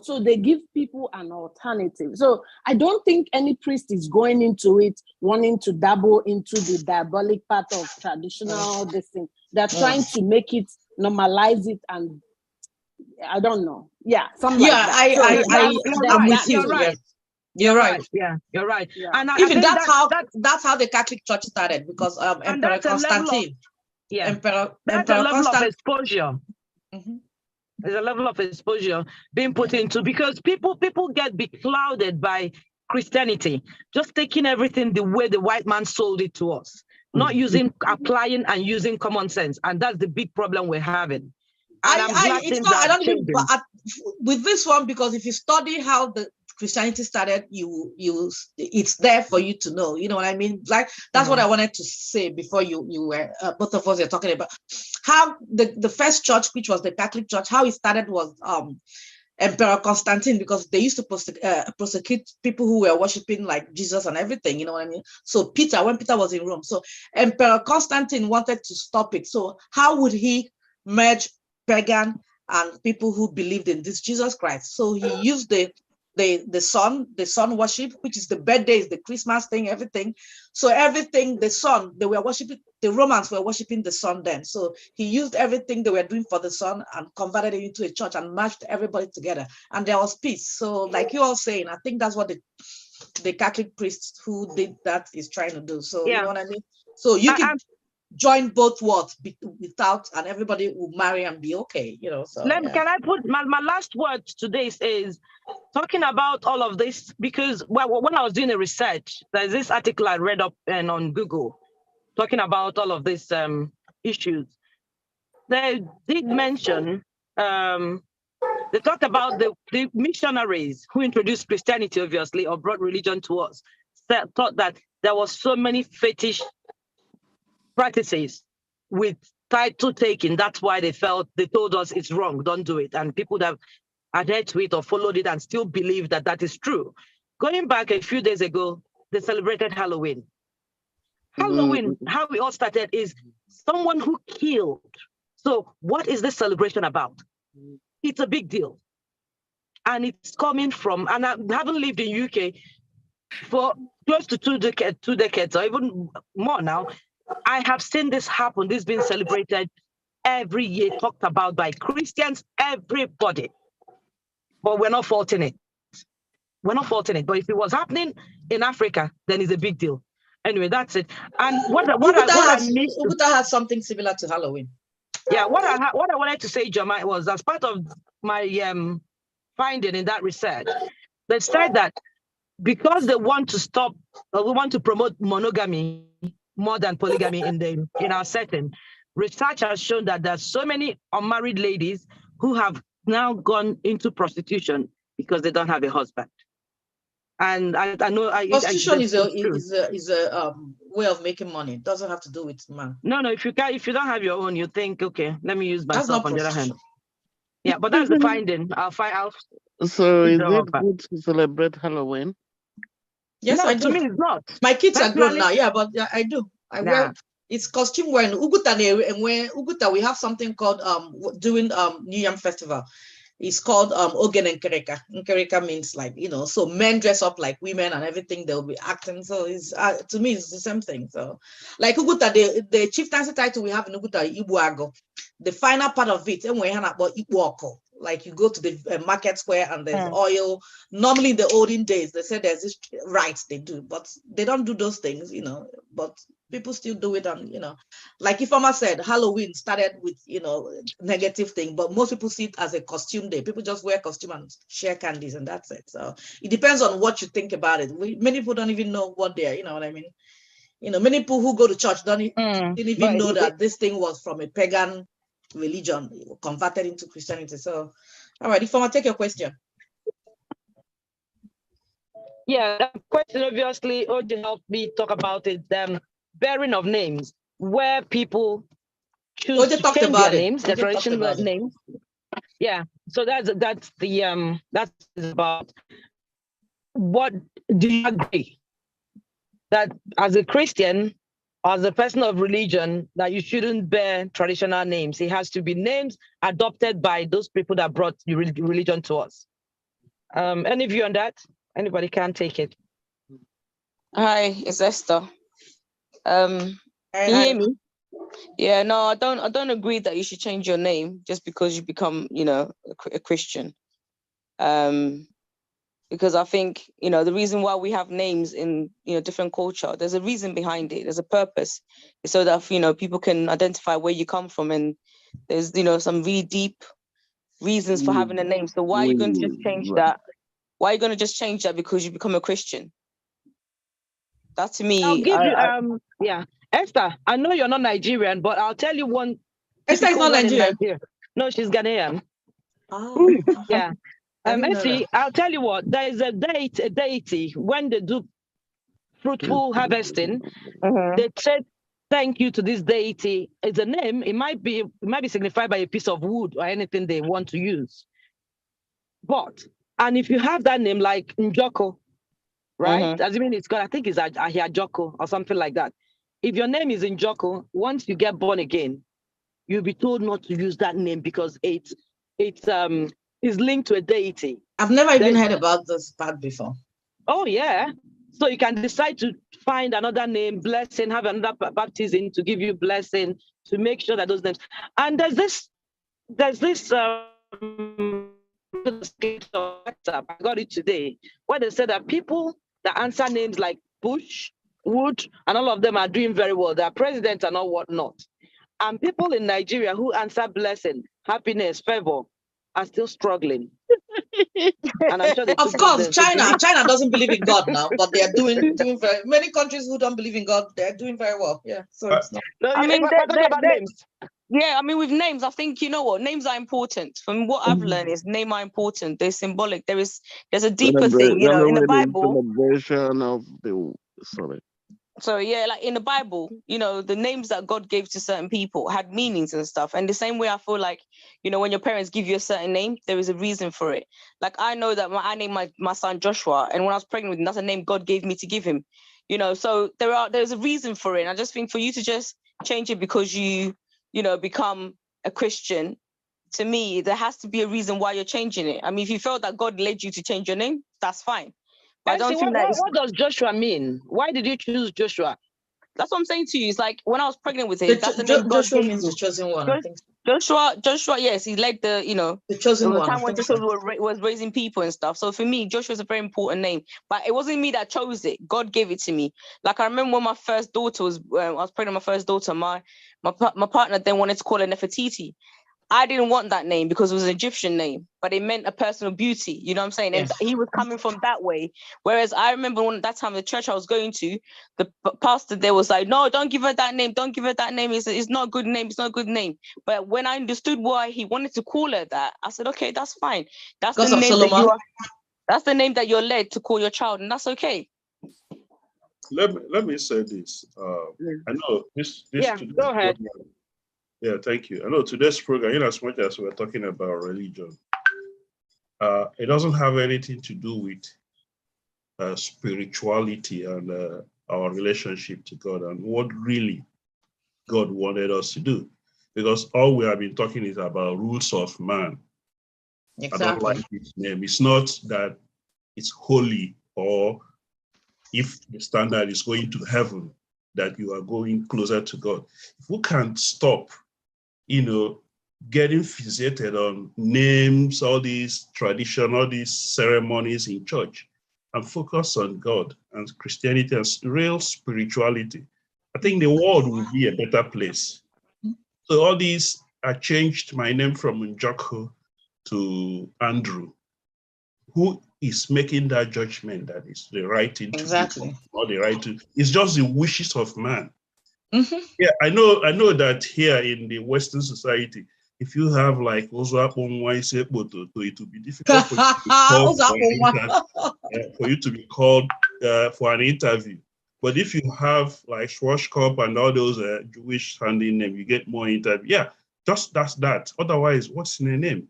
Speaker 7: so they give people an alternative. So I don't think any priest is going into it wanting to dabble into the diabolic part of traditional this thing. They're trying to make it, normalize it, and I don't know. Yeah, something like that.
Speaker 3: I'm with you.
Speaker 4: You're right.
Speaker 3: You're right.
Speaker 4: Yeah, you're right.
Speaker 7: Yeah.
Speaker 4: And
Speaker 3: even that's how the Catholic Church started, because Emperor Constantine. Emperor
Speaker 4: level
Speaker 3: Constantine.
Speaker 4: of exposure. There's a level of exposure being put into, because people get beclouded by Christianity, just taking everything the way the white man sold it to us, not applying and using common sense, and that's the big problem we're having. And I don't think, but
Speaker 3: with this one, because if you study how the Christianity started, it's there for you to know. You know what I mean? Like, that's what I wanted to say before you were both of us are talking about how the first church, which was the Catholic Church, how it started was Emperor Constantine, because they used to prosecute people who were worshiping like Jesus and everything. You know what I mean? So when Peter was in Rome, so Emperor Constantine wanted to stop it. So how would he merge pagan and people who believed in this Jesus Christ? So he used the sun worship, which is the birthdays, the Christmas thing, everything. So everything, the sun, they were worshiping, the Romans were worshiping the sun then. So he used everything they were doing for the sun and converted it into a church and matched everybody together. And there was peace. So like you all saying, I think that's what the Catholic priests who did that is trying to do. So you know what I mean? So you can join both worlds without, and everybody will marry and be okay, So
Speaker 4: Can I put my last word today is talking about all of this, because when I was doing the research, there's this article I read up and on Google talking about all of these issues. They did mention they talked about the missionaries who introduced Christianity, obviously, or brought religion to us, thought that there was so many fetish practices with title taking. That's why they told us it's wrong, don't do it. And people that have adhered to it or followed it and still believe that that is true. Going back a few days ago, they celebrated Halloween. Halloween, how we all started is someone who killed. So what is this celebration about? It's a big deal. And it's coming from, and I haven't lived in UK for close to two decades or even more now. I have seen this happen. This being celebrated every year, talked about by Christians, everybody. But we're not faulting it. We're not faulting it. But if it was happening in Africa, then it's a big deal. Anyway, that's it. And
Speaker 3: Uguta has something similar to Halloween.
Speaker 4: Yeah, what I wanted to say, Jama, was as part of my finding in that research, they said that because they want to stop, or we want to promote monogamy more than polygamy in our setting, research has shown that there's so many unmarried ladies who have now gone into prostitution because they don't have a husband. And I know
Speaker 3: prostitution is a way of making money. It doesn't have to do with man.
Speaker 4: No, if you don't have your own, you think, okay, let me use myself on the other hand. Yeah, but that's the finding.
Speaker 8: So is it good to celebrate Halloween?
Speaker 3: Yes,
Speaker 4: No,
Speaker 3: I
Speaker 4: to
Speaker 3: do.
Speaker 4: me, it's not.
Speaker 3: My kids are grown
Speaker 4: Personally-
Speaker 3: now. Yeah, but yeah, I do. I wear. It's costume wearing. Uguta, and when Uguta, we have something called during New Yam Festival. It's called Ogen Nkereka. Nkereka means like, you know, so men dress up like women and everything, they'll be acting. So it's to me it's the same thing. So like Uguta, the chieftaincy title we have in Uguta, Ibuago. The final part of it, and we have about Ibuoko. Like you go to the market square and there's oil. Normally in the olden days, they said there's this rites they do, but they don't do those things, you know, but people still do it. And, you know, like Ifeoma said, Halloween started with, you know, negative thing, but most people see it as a costume day. People just wear costume and share candies and that's it. So it depends on what you think about it. Many people don't even know what they're, you know what I mean? You know, many people who go to church didn't even know that this thing was from a pagan religion converted into Christianity. So, all right, Ifeoma, take your question.
Speaker 4: Yeah, that question obviously Oche helped me talk about it. Bearing of names, where people choose to change their names, their traditional names. Yeah, so that's about. What do you agree that as a Christian, as a person of religion, that you shouldn't bear traditional names? It has to be names adopted by those people that brought religion to us. Any view on that? Anybody can take it.
Speaker 9: Hi, it's Esther. Can you hear me? Yeah, no, I don't agree that you should change your name just because you become, you know, a Christian. Because I think, you know, the reason why we have names in, you know, different culture, there's a reason behind it. There's a purpose. It's so that, you know, people can identify where you come from, and there's, you know, some really deep reasons for having a name. So why are you going to just change that? Why are you going to just change that because you become a Christian? That to me,
Speaker 4: I'll give you yeah. Esther, I know you're not Nigerian, but I'll tell you one.
Speaker 3: Esther is not Nigerian.
Speaker 4: No, she's Ghanaian.
Speaker 3: Oh,
Speaker 4: yeah. I'll tell you what, there is a deity, when they do fruitful harvesting, they say thank you to this deity. It's a name, it might be signified by a piece of wood or anything they want to use. And if you have that name like Njoku, right? As you mean, it's got, I think it's Agbanma or something like that. If your name is Njoku, once you get born again, you'll be told not to use that name because it's linked to a deity.
Speaker 3: I've never even heard about this part before.
Speaker 4: Oh yeah. So you can decide to find another name, blessing, have another baptism to give you blessing, to make sure that those names. And there's this I got it today, where they said that people that answer names like Bush, Wood, and all of them are doing very well. They're presidents and all whatnot. And people in Nigeria who answer blessing, happiness, favor are still struggling. And I'm sure
Speaker 3: of course, China doesn't believe in God now, but they are doing very. Many countries who don't believe in God, they're doing very well. Yeah. So it's not.
Speaker 9: I mean, yeah, I mean, with names, I think, you know what, names are important. From what I've learned is names are important. They're symbolic. There's a deeper thing, you know, in the Bible. So yeah, like in the Bible, you know, the names that God gave to certain people had meanings and stuff. And the same way I feel like, you know, when your parents give you a certain name, there is a reason for it. Like I know that I named my son Joshua, and when I was pregnant with him, that's a name God gave me to give him. You know, so there's a reason for it. And I just think for you to just change it because you know, become a Christian, to me, there has to be a reason why you're changing it. I mean, if you felt that God led you to change your name, that's fine. But I don't think
Speaker 4: what does Joshua mean? Why did you choose Joshua?
Speaker 9: That's what I'm saying to you. It's like when I was pregnant with him, that's the name God
Speaker 3: Joshua
Speaker 9: gave
Speaker 3: means
Speaker 9: me.
Speaker 3: the chosen one. I think.
Speaker 9: Joshua, yes, he led the
Speaker 3: chosen one.
Speaker 9: The time when Joshua was raising people and stuff. So for me, Joshua is a very important name. But it wasn't me that chose it. God gave it to me. Like I remember when my first daughter I was pregnant with my first daughter. My partner then wanted to call her Nefertiti. I didn't want that name because it was an Egyptian name, but it meant a person of beauty. You know what I'm saying? And he was coming from that way. Whereas I remember when that time the church I was going to, the pastor there was like, no, don't give her that name. Don't give her that name. It's not a good name. It's not a good name. But when I understood why he wanted to call her that, I said, okay, that's fine. That's the name that's the name that you're led to call your child, and that's okay.
Speaker 6: Let me say this. I know this.
Speaker 4: Yeah, go ahead.
Speaker 6: Yeah, thank you. I know today's program, in as much as we're talking about religion, it doesn't have anything to do with spirituality and our relationship to God and what really God wanted us to do. Because all we have been talking is about rules of man.
Speaker 3: Exactly.
Speaker 6: I don't like this name. It's not that it's holy, or if the standard is going to heaven, that you are going closer to God. If we can't stop, getting fixated on names, all these tradition, all these ceremonies in church, and focus on God and Christianity and real spirituality, I think the world will be a better place. So all these, I changed my name from Njoku to Andrew. Who is making that judgment that is the right thing to do, or the right to? It's just the wishes of man.
Speaker 3: Mm-hmm.
Speaker 6: Yeah, I know that here in the Western society, if you have like Ozo it will be difficult for you to be called for an interview. But if you have like Schwarzkopf and all those Jewish sounding names, you get more interview. Yeah, just that's that. Otherwise, what's in a name?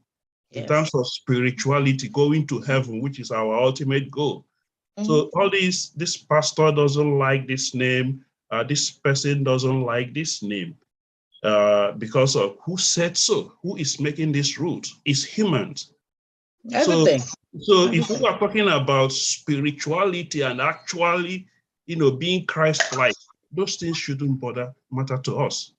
Speaker 6: In terms of spirituality, going to heaven, which is our ultimate goal. So all this pastor doesn't like this name, this person doesn't like this name, because of who said so, who is making these rules? It's humans.
Speaker 3: Everything.
Speaker 6: So if we are talking about spirituality and actually, being Christ-like, those things shouldn't matter to us.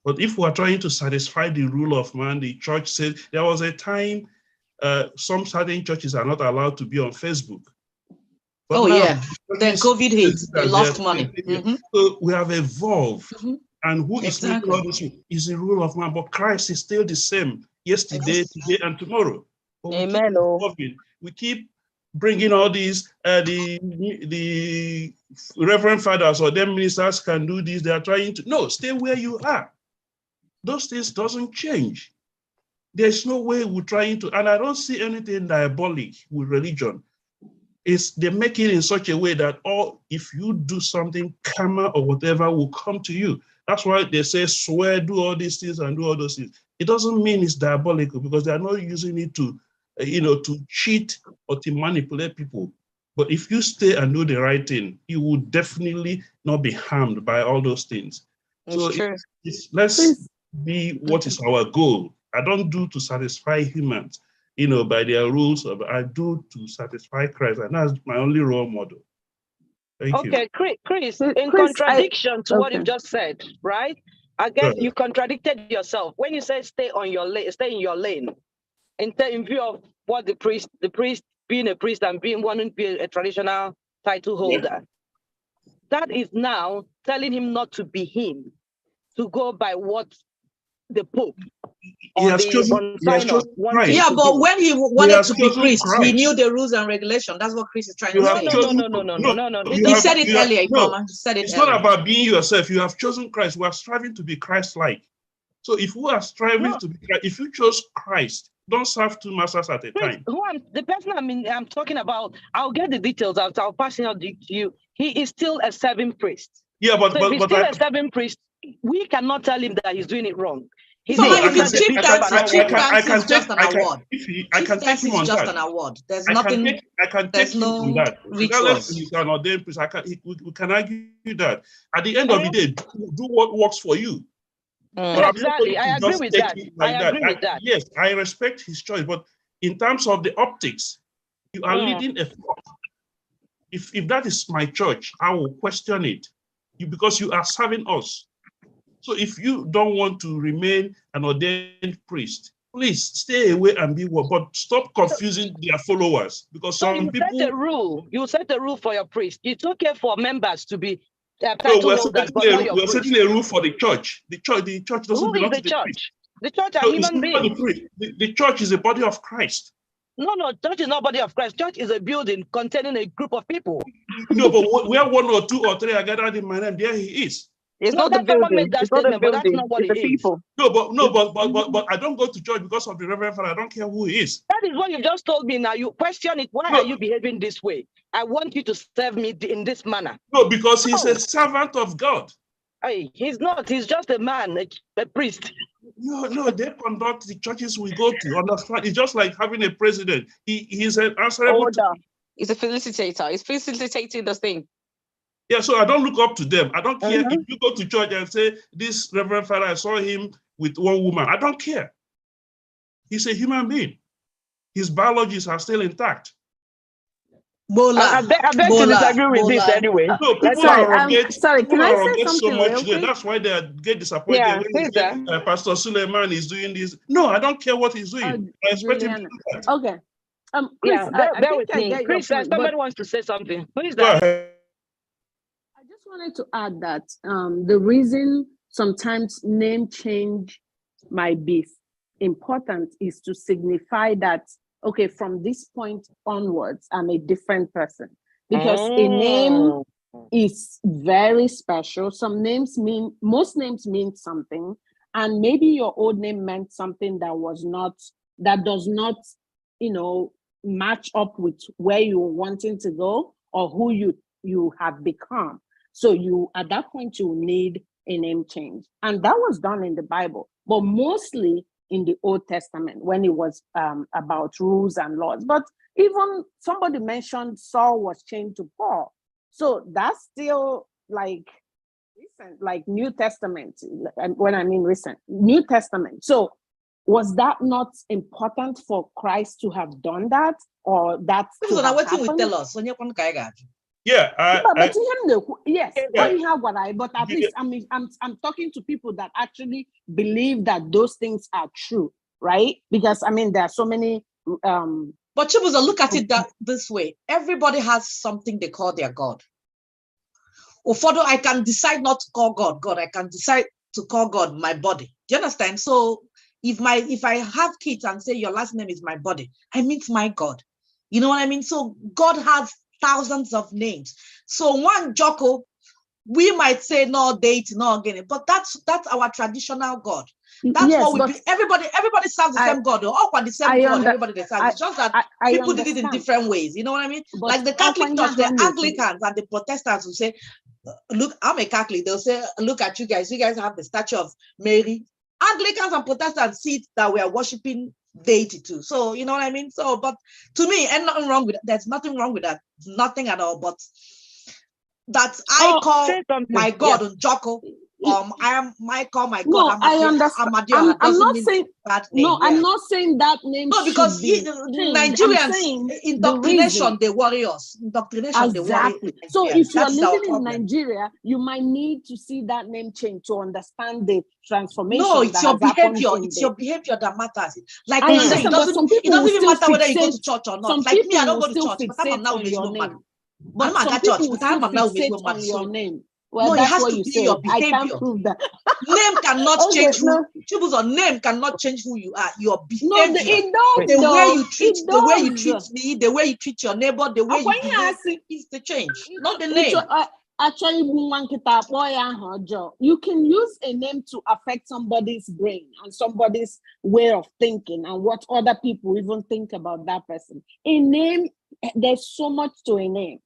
Speaker 6: But if we're trying to satisfy the rule of man, the church said there was a time some certain churches are not allowed to be on Facebook. But
Speaker 3: then COVID hit, they lost money.
Speaker 6: So we have evolved. And who is making all this? Is the rule of man, but Christ is still the same yesterday, today, and tomorrow. But
Speaker 9: Amen.
Speaker 6: We keep bringing all these, the reverend fathers or them ministers can do this. They are trying to, stay where you are. Those things doesn't change. There's no way we're trying to, and I don't see anything diabolic with religion. They make it in such a way that if you do something, karma or whatever will come to you. That's why they say swear, do all these things and do all those things. It doesn't mean it's diabolical because they are not using it to, to cheat or to manipulate people. But if you stay and do the right thing, you will definitely not be harmed by all those things. Let's be what is our goal. I don't do to satisfy humans, by their rules. I do to satisfy Christ, and that's my only role model. Thank you.
Speaker 4: Okay, Chris, in contradiction to what you just said, right? I guess you contradicted yourself when you said stay in your lane, in view of what the priest being a priest and wanting to be a traditional title holder. That is now telling him not to be him, to go by what the Pope
Speaker 6: he has chosen Christ.
Speaker 3: Yeah, but when he wanted to be priest, he knew the rules and regulations. That's what Chris is trying to say.
Speaker 4: No.
Speaker 3: He said it earlier.
Speaker 6: It's not about being yourself. You have chosen Christ. We are striving to be Christ-like. So if we are striving to be Christ, if you chose Christ, don't serve two masters at a time.
Speaker 4: The person I'm talking about, I'll get the details out. I'll pass it out to you. He is still a serving priest.
Speaker 6: Yeah, but
Speaker 4: if he's still a serving priest, we cannot tell him that he's doing it wrong.
Speaker 3: Chieftaincy is just an award.
Speaker 6: I can take him on
Speaker 3: just
Speaker 6: that.
Speaker 3: An award. There's nothing.
Speaker 6: I can take him on that.
Speaker 3: Regardless,
Speaker 6: he's an ordained priest. We can argue that. At the end of the day, do what works for you.
Speaker 4: Exactly. I agree with that.
Speaker 6: Yes, I respect his choice, but in terms of the optics, you are leading a flock. If that is my church, I will question it. Because you are serving us. So if you don't want to remain an ordained priest, please stay away and be one. But stop confusing their followers. Because some people
Speaker 4: set a rule. You set a rule for your priest. It's okay for members to be
Speaker 6: we're setting a rule for the church. The church doesn't belong to the church.
Speaker 4: The church are human beings.
Speaker 6: The church is a body of Christ.
Speaker 4: No, church is not body of Christ. Church is a building containing a group of people.
Speaker 6: No, but where one or two or three are gathered in my name, there he is.
Speaker 9: It's not the building. It's not the building.
Speaker 4: But that's not what it is.
Speaker 9: People.
Speaker 6: But I don't go to church because of the Reverend Father. I don't care who he is.
Speaker 4: That is what you just told me. Now you question it. Why are you behaving this way? I want you to serve me in this manner.
Speaker 6: No, because he's a servant of God.
Speaker 4: Hey, he's not. He's just a man, a priest.
Speaker 6: No, they conduct the churches we go to. Understand? It's just like having a president. He's an answerable.
Speaker 9: He's a facilitator. He's facilitating the thing.
Speaker 6: Yeah, so I don't look up to them. I don't care if you go to church and say, this Reverend Father, I saw him with one woman. I don't care. He's a human being. His biologies are still intact.
Speaker 4: I beg to disagree with this anyway.
Speaker 6: No, people
Speaker 7: sorry, can I say something
Speaker 6: so much
Speaker 7: real quick?
Speaker 6: That's why they get disappointed when they say, Pastor Suleiman is doing this. No, I don't care what he's doing. I expect him to do that.
Speaker 7: Okay. Chris,
Speaker 4: bear with me. Chris, somebody wants to say something. Who is that?
Speaker 6: Go ahead.
Speaker 7: I just wanted to add that the reason sometimes name change might be important is to signify that, okay, from this point onwards, I'm a different person. Because a name is very special. Most names mean something. And maybe your old name meant something that does not, match up with where you're wanting to go or who you have become. So at that point, you need a name change. And that was done in the Bible, but mostly in the Old Testament when it was about rules and laws. But even somebody mentioned Saul was changed to Paul. So that's still like recent, like New Testament. When I mean recent, New Testament. So was that not important for Christ to have done that, or that to have happened?
Speaker 3: Tell us.
Speaker 6: Yeah,
Speaker 7: but yes, but at least I'm talking to people that actually believe that those things are true, right? Because there are so many.
Speaker 3: But Chibuzo, look at it this way: everybody has something they call their God. Ufodo, I can decide not to call God God. I can decide to call God my body. Do you understand? So if I have kids and say your last name is my body, I mean it's my God. You know what I mean? So God has thousands of names. So one Njoku, we might say no date, no again, but that's our traditional God. That's what we be. Everybody serves the same God. All the same God. Everybody they serve. It's just that people did it in different ways. You know what I mean? But like the Catholic Church, the Anglicans and the Protestants will say, "Look, I'm a Catholic." They'll say, "Look at you guys. You guys have the statue of Mary." Anglicans and Protestants see that we are worshiping deity too. So you know what I mean? So, but to me, and nothing wrong with that. There's nothing wrong with that. Nothing at all. But that I call my God Njoku. I am call my God.
Speaker 7: No, I understand. I'm not saying that name. No, I'm not saying that name.
Speaker 3: No, because Nigerians indoctrination, they worry us. Indoctrination, they worry.
Speaker 7: So if you are living in Nigeria, you might need to see that name change to understand the transformation.
Speaker 3: No, it's your behavior. It's your behavior that matters. Like I understand, it doesn't even matter whether you go to church or not. Like me, I don't go to church, but I'm now with your name. But I'm at church, but I'm now with your name.
Speaker 7: Well,
Speaker 3: no,
Speaker 7: that's
Speaker 3: it has
Speaker 7: what
Speaker 3: to
Speaker 7: you
Speaker 3: be
Speaker 7: say.
Speaker 3: your behavior.
Speaker 7: I can't prove that.
Speaker 3: Name cannot change who. Chibuzo, name cannot change who you are. Your behavior.
Speaker 7: No, it does.
Speaker 3: The way you treat, the way you treat me, the way you treat your neighbor, the way you behave is the change, not the name.
Speaker 7: Actually, you can use a name to affect somebody's brain and somebody's way of thinking and what other people even think about that person. A name, there's so much to a name.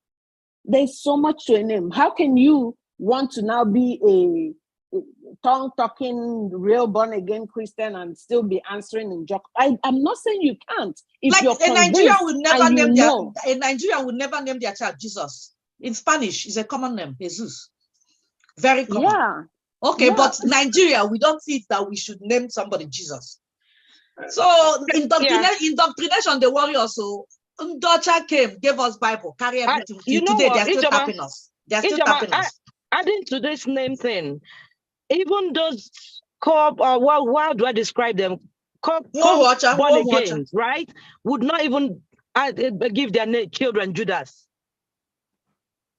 Speaker 7: There's so much to a name. How can you want to now be a tongue-talking, real born-again Christian and still be answering in Njoku? I'm not saying you can't. If
Speaker 3: like
Speaker 7: you're
Speaker 3: a Nigerian would never name their child Jesus. In Spanish, it's a common name, Jesus. Very common.
Speaker 7: Yeah.
Speaker 3: Okay, yeah. But Nigeria, we don't see it that we should name somebody Jesus. So indoctrination, they worry also. Ndocha came, gave us Bible, carry everything. Today they're still tapping us. They're still tapping us.
Speaker 4: Adding to this name thing, even those how do I describe them? Born again, right? Would not even give their children Judas.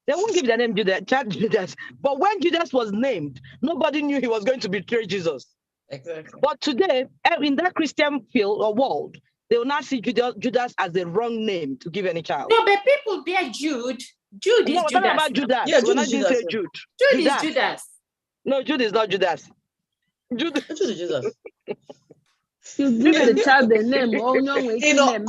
Speaker 4: They won't give their name Judas. But when Judas was named, nobody knew he was going to betray Jesus.
Speaker 3: Exactly.
Speaker 4: But today, in that Christian field or world, they will not see Judas as the wrong name to give any child.
Speaker 2: No, but people bear Jude. Jude is Judas.
Speaker 4: About Judas.
Speaker 3: Yeah,
Speaker 4: Jude is Judas.
Speaker 2: Jude is Judas.
Speaker 4: No, Jude is not Judas. Jude is
Speaker 3: Judas.
Speaker 7: You give the child the name.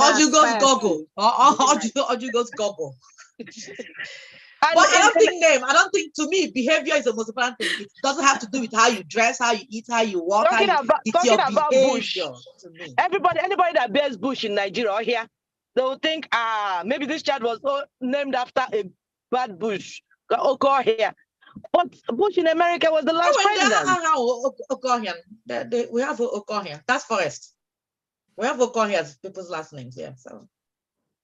Speaker 3: Orjiugo's goggle. Orjiugo's goggle. But I don't think to me behavior is the most important thing. It doesn't have to do with how you dress, how you eat, how you walk.
Speaker 4: Talking about bush. Anybody that bears bush in Nigeria or here,
Speaker 10: they will think, maybe this child was named after a bad bush. Occur here. But Bush in America was the last president.
Speaker 3: We have Occur here. That's forest. We have Occur here as people's last names. Yeah. So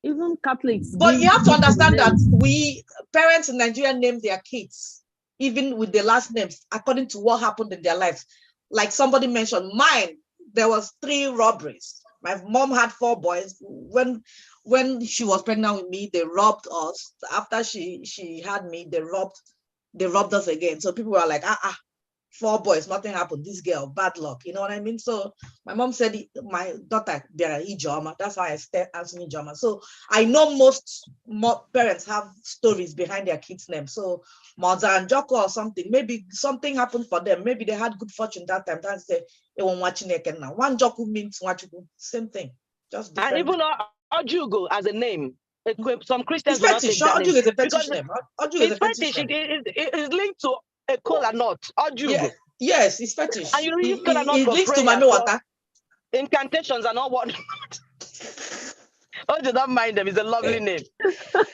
Speaker 4: even Catholics.
Speaker 3: But you have to understand that parents in Nigeria name their kids, even with their last names, according to what happened in their lives. Like somebody mentioned, mine, there was 3 robberies. My mom had 4 boys. When she was pregnant with me, they robbed us. After she had me, they robbed us again. So people were like, 4 boys, nothing happened. This girl, bad luck. You know what I mean? So my mom said, my daughter, Ijoma. That's why I started answering Ijoma. So I know most parents have stories behind their kids' names. So Monza and Njoku or something, maybe something happened for them. Maybe they had good fortune that time. That's the one watching again now. One Njoku means Nwankwo, same thing. Just different.
Speaker 10: And even Orjiugo as a name. Some Christians
Speaker 3: will not take that name. Is a fetish name.
Speaker 10: It's fetish. It is linked to a kola nut. Orjiugo.
Speaker 3: Yes, it's fetish.
Speaker 10: And you use kola nut for
Speaker 3: links to Mami water.
Speaker 10: Incantations and all what. Oh, do not mind them. It's a lovely name.
Speaker 11: That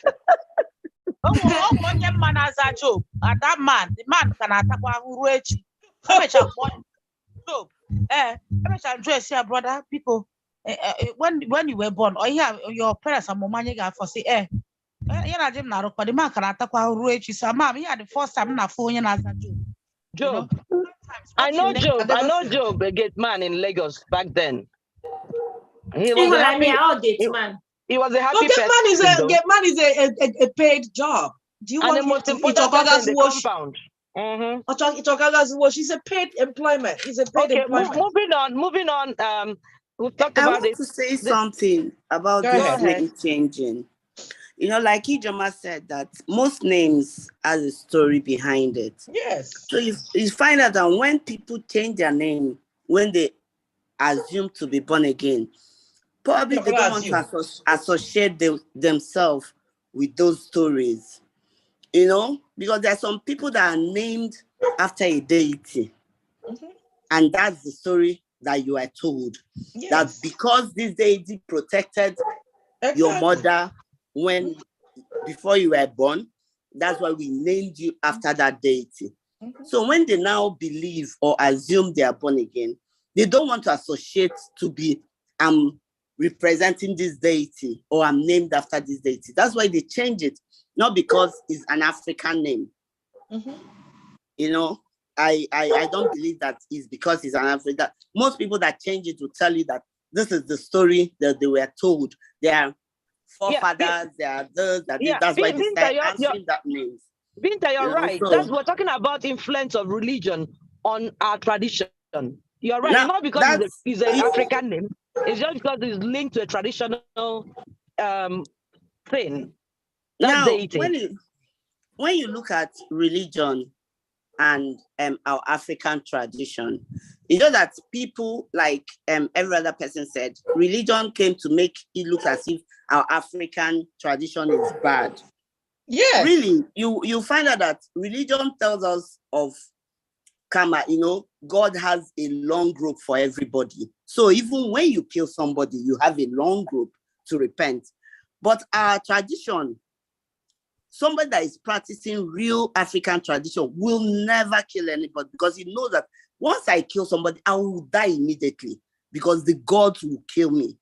Speaker 11: man, the man can attack Uruechi. Brother, people. When you were born, or your parents are momanya for say, the man can attack Uruechi. So, mom, the first time na phone as a
Speaker 10: Job. I know Job, a gate man in Lagos back then. He was a happy man. He was a happy person.
Speaker 3: Gate man is a paid job. Do you want to compound? She's a paid employment. It's a paid employment.
Speaker 10: Moving on. We've talked
Speaker 12: I
Speaker 10: about
Speaker 12: want to say something about this name changing. You know, like Ijoma said, that most names has a story behind it.
Speaker 3: Yes.
Speaker 12: So you find out that when people change their name, when they assume to be born again, probably they don't want to associate themselves with those stories. You know, because there are some people that are named after a deity. Mm-hmm. And that's the story that you are told. Yes. That because this deity protected your mother before you were born, that's why we named you after that deity. Mm-hmm. So when they now believe or assume they are born again, they don't want to associate to be representing this deity or I'm named after this deity. That's why they change it, not because it's an African name. Mm-hmm. You know, I don't believe that it's because it's an African. Most people that change it will tell you that this is the story that they were told. They are forefathers, they are those, that's why they start answering that names.
Speaker 10: Binta, you're right. We're talking about influence of religion on our tradition. You're right. Now, not because it's an African name. It's just because it's linked to a traditional thing.
Speaker 12: Now, when you look at religion and our African tradition, you know that people, like every other person said, religion came to make it look as if our African tradition is bad.
Speaker 3: Yeah.
Speaker 12: Really, you find out that religion tells us of karma. You know, God has a long rope for everybody. So even when you kill somebody, you have a long rope to repent. But our tradition, somebody that is practicing real African tradition will never kill anybody, because he knows that once I kill somebody, I will die immediately because the gods will kill me.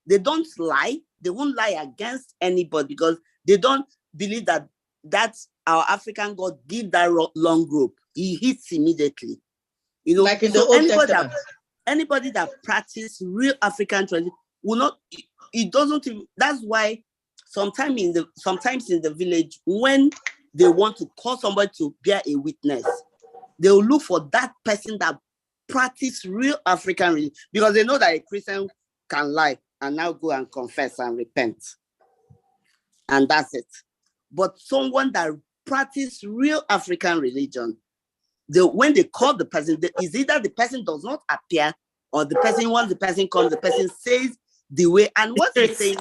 Speaker 12: They don't lie. They won't lie against anybody because they don't believe that that's our African God give that long rope. He hits immediately. You know,
Speaker 3: like in the Old Testament.
Speaker 12: Anybody that practices real African tradition will not, it doesn't, that's why sometimes in the village, when they want to call somebody to bear a witness, they will look for that person that practice real African religion, because they know that a Christian can lie and now go and confess and repent. And that's it. But someone that practice real African religion, when they call the person, is either the person does not appear, or the person, once the person comes, the person says the way, and what he's saying,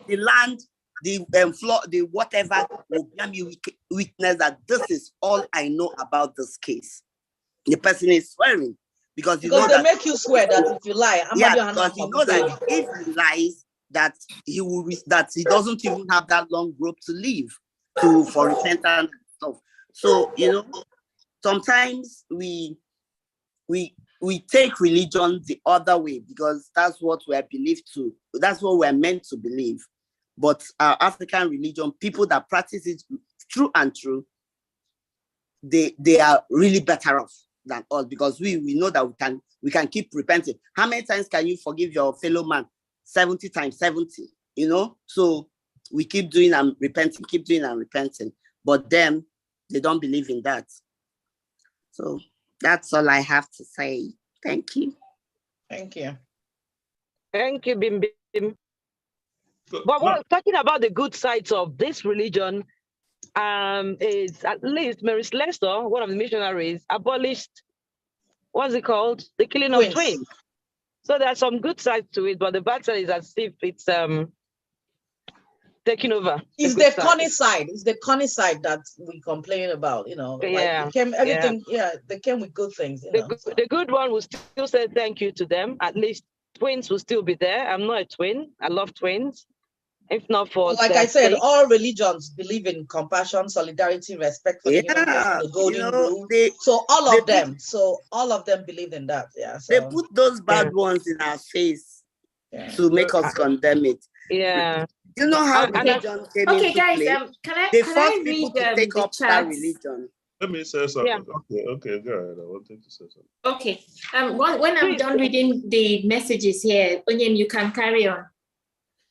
Speaker 12: the land, the floor, the whatever will give you witness that this is all I know about this case. The person is swearing because they
Speaker 3: make you swear that if you lie,
Speaker 12: because you know that if he lies, that he doesn't even have that long rope to live for repentance and stuff. So, sometimes we take religion the other way because that's what we're believed to. That's what we're meant to believe. But our African religion, people that practice it true and true, they are really better off than us because we know that we can keep repenting. How many times can you forgive your fellow man? 70 times 70, So we keep doing and repenting, But them, they don't believe in that. So that's all I have to say. Thank you.
Speaker 3: Thank you.
Speaker 10: Thank you, Bim Bim. But what talking about the good sides of this religion, is at least Mary Slessor, one of the missionaries, abolished, what's it called? The killing of twins. So there are some good sides to it, but the bad side is as if it's taking over.
Speaker 3: It's the conny side. It's the conny side that we complain about,
Speaker 10: Yeah.
Speaker 3: They came with good things.
Speaker 10: The good one will still say thank you to them. At least twins will still be there. I'm not a twin. I love twins. If not for
Speaker 3: like I said, all religions believe in compassion, solidarity, respect for the human person, the golden rule. So all of them believe in that. Yeah. So
Speaker 12: they put those bad ones in our face to make us condemn it.
Speaker 10: Yeah.
Speaker 12: You know how religion came into
Speaker 2: guys,
Speaker 12: play?
Speaker 2: They forced people
Speaker 12: to take up that religion.
Speaker 6: Let me say something. Yeah. Okay, go ahead. I wanted to say something.
Speaker 2: Okay. When I'm done reading the messages here, Onyem, you can carry on.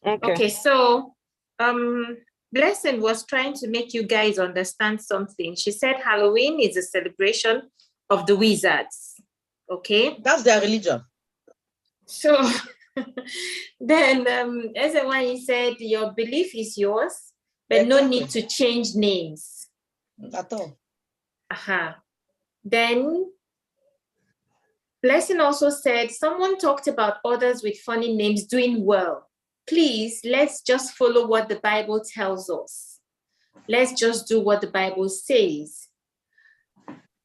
Speaker 2: Okay, so Blessing was trying to make you guys understand something. She said Halloween is a celebration of the wizards. Okay?
Speaker 3: That's their religion.
Speaker 2: So then Ezewanyi said your belief is yours, but no need to change names.
Speaker 3: At all.
Speaker 2: Then Blessing also said someone talked about others with funny names doing well. Please, let's just follow what the Bible tells us. Let's just do what the Bible says.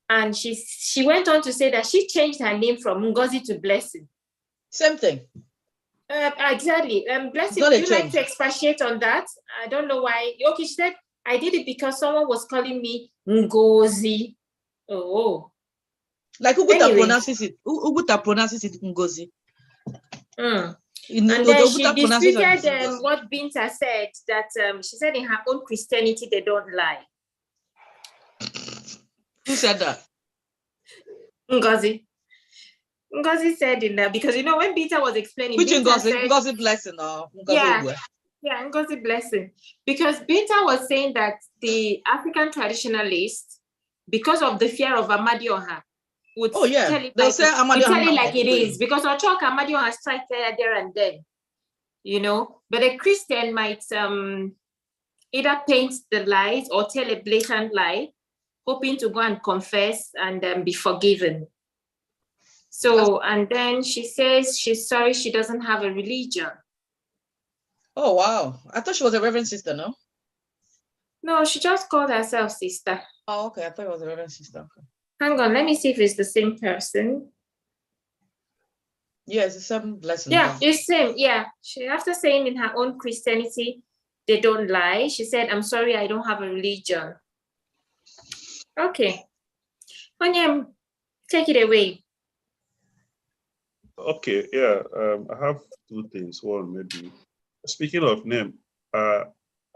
Speaker 2: And she went on to say that she changed her name from Ngozi to Blessing.
Speaker 3: Same thing.
Speaker 2: Exactly. Blessing, would you like to expatiate on that? I don't know why. Okay, she said, I did it because someone was calling me Ngozi. Oh.
Speaker 3: Like Uguta pronounces it. Uguta pronounces it Ngozi.
Speaker 2: And then she disputed what Binta said, that she said in her own Christianity, they don't lie.
Speaker 3: Who said that?
Speaker 2: Ngozi. Ngozi said in that, because when Binta was explaining,
Speaker 3: which
Speaker 2: Ngozi?
Speaker 3: Ngozi Blessing or
Speaker 2: Ngozi Ngozi Blessing. Because Binta was saying that the African traditionalists, because of the fear of Amadioha, would tell it like it is, because Ochoka Amadioha strike there and then, but a Christian might either paint the lies or tell a blatant lie, hoping to go and confess and be forgiven. So, and then she says she's sorry she doesn't have a religion.
Speaker 3: Oh, wow. I thought she was a reverend sister, no?
Speaker 2: No, she just called herself sister.
Speaker 3: Oh, okay. I thought it was a reverend sister. Okay.
Speaker 2: Hang on, let me see if it's the same person.
Speaker 3: Yeah, it's the same Blessing.
Speaker 2: Yeah, it's same. Yeah. She, after saying in her own Christianity, they don't lie, she said, I'm sorry, I don't have a religion. Okay. Onyem, take it away.
Speaker 6: Okay, yeah. I have two things. One, maybe. Speaking of name, I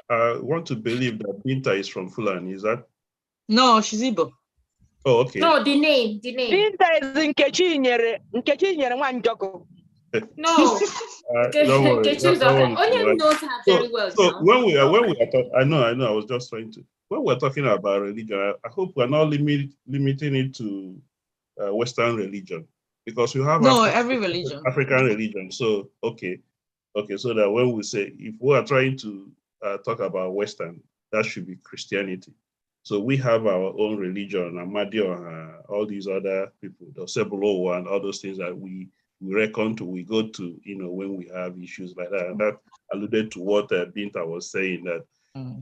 Speaker 6: want to believe that Binta is from Fulani. Is that?
Speaker 3: No, she's Igbo.
Speaker 6: Oh, okay.
Speaker 2: No, the name.
Speaker 10: Binta is Nkechi nyere Njoku.
Speaker 2: No.
Speaker 6: Don't worry.
Speaker 2: Onyem knows her very well.
Speaker 6: So when we are talking, I know. I was just trying to. When we're talking about religion, I hope we're not limiting it to Western religion, because we have
Speaker 3: every religion,
Speaker 6: African religion. So okay, so that when we say, if we are trying to talk about Western, that should be Christianity. So we have our own religion, Amadio, all these other people, the Sebolowo and all those things that we reckon to, we go to, when we have issues like that. And that alluded to what Binta was saying, that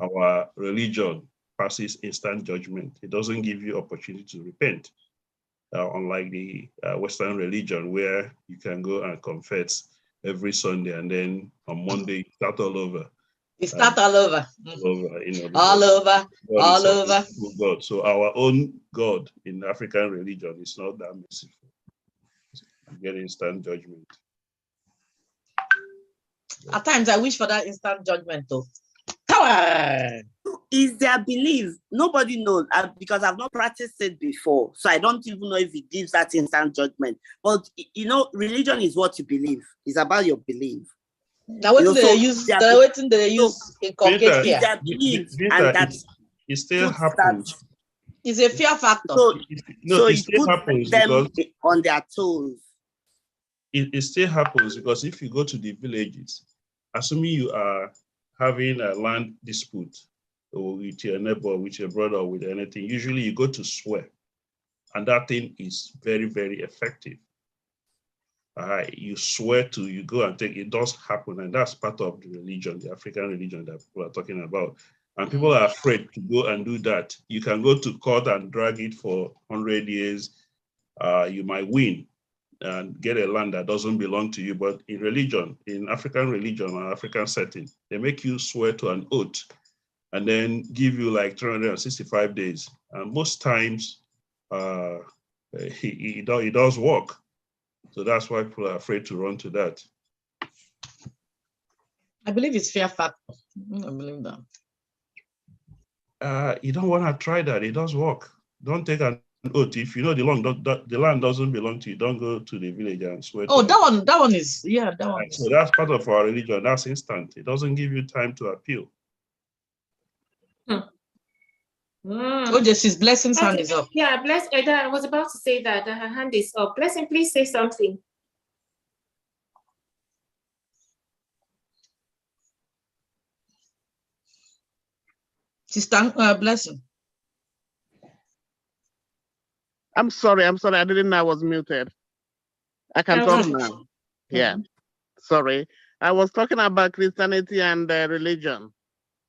Speaker 6: our religion passes instant judgment. It doesn't give you opportunity to repent, unlike the Western religion, where you can go and confess every Sunday, and then on Monday you start all over.
Speaker 3: You start all over.
Speaker 6: All over, you know,
Speaker 3: all over, all over.
Speaker 6: God. So our own God in African religion is not that merciful. You get instant judgment.
Speaker 3: At times I wish for that instant judgment though. Power!
Speaker 12: Is their belief? Nobody knows because I've not practiced it before. So I don't even know if it gives that instant judgment. But you know, religion is what you believe. It's about your belief.
Speaker 3: Now what do they use? What do they use in concrete here?
Speaker 12: Their belief, and that
Speaker 6: it still happens.
Speaker 3: It's a fear factor.
Speaker 12: So
Speaker 6: it still happens
Speaker 12: them on their toes.
Speaker 6: It still happens because if you go to the villages, assuming you are having a land dispute with your neighbor, with your brother, or with anything, usually you go to swear. And that thing is very, very effective. You swear to, you go and take, it does happen. And that's part of the religion, the African religion that people are talking about. And people are afraid to go and do that. You can go to court and drag it for 100 years. You might win and get a land that doesn't belong to you. But in religion, in African religion or African setting, they make you swear to an oath and then give you like 365 days. And most times, it does work. So that's why people are afraid to run to that.
Speaker 3: I believe it's fear factor. I believe that.
Speaker 6: You don't want to try that. It does work. Don't take an oath. If you know the land doesn't belong to you, don't go to the village and swear.
Speaker 3: Oh, that one is, yeah, that one.
Speaker 6: So that's part of our religion. That's instant. It doesn't give you time to appeal.
Speaker 3: Oche's blessing's hand is up.
Speaker 2: Yeah, I was about to say that her hand is up. Blessing, please say something.
Speaker 3: Sister Blessing.
Speaker 8: I'm sorry. I didn't know I was muted. I can talk now. Yeah. Sorry. I was talking about Christianity and religion.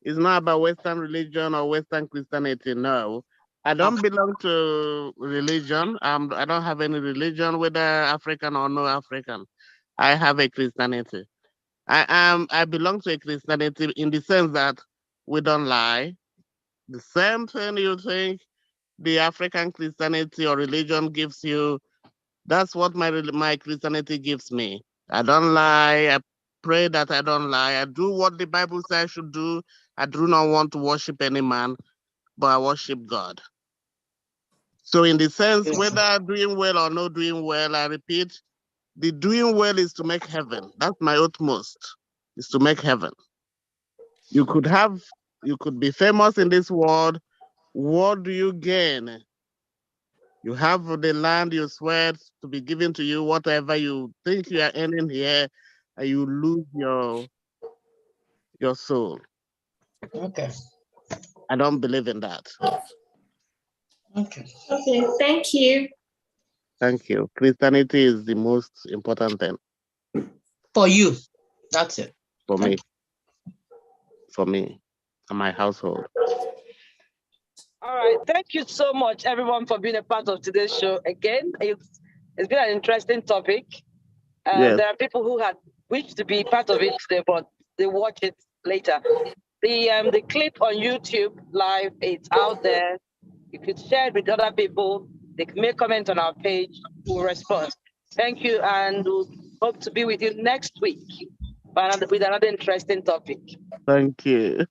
Speaker 8: It's not about Western religion or Western Christianity. No. I don't belong to religion. I don't have any religion, whether African or no African. I have a Christianity. I belong to a Christianity in the sense that we don't lie. The same thing you think the African Christianity or religion gives you, that's what my Christianity gives me. I don't lie. I pray that I don't lie. I do what the Bible says I should do. I do not want to worship any man, but I worship God. So in the sense, whether doing well or not doing well, I repeat, the doing well is to make heaven. That's my utmost, is to make heaven. You could be famous in this world. What do you gain? You have the land you swear to be given to you, whatever you think you are earning here, and you lose your soul.
Speaker 3: Okay.
Speaker 8: I don't believe in that.
Speaker 3: Okay.
Speaker 2: Okay, thank you.
Speaker 8: Thank you. Christianity is the most important thing.
Speaker 3: For you. That's it.
Speaker 8: For me. For me and my household.
Speaker 10: All right. Thank you so much, everyone, for being a part of today's show. Again, it's been an interesting topic.
Speaker 8: Yes.
Speaker 10: There are people who had wished to be part of it today, but they watch it later. The clip on YouTube live, it's out there. You could share it with other people. They can make comments on our page. We'll respond. Thank you, and we'll hope to be with you next week with another interesting topic.
Speaker 8: Thank you.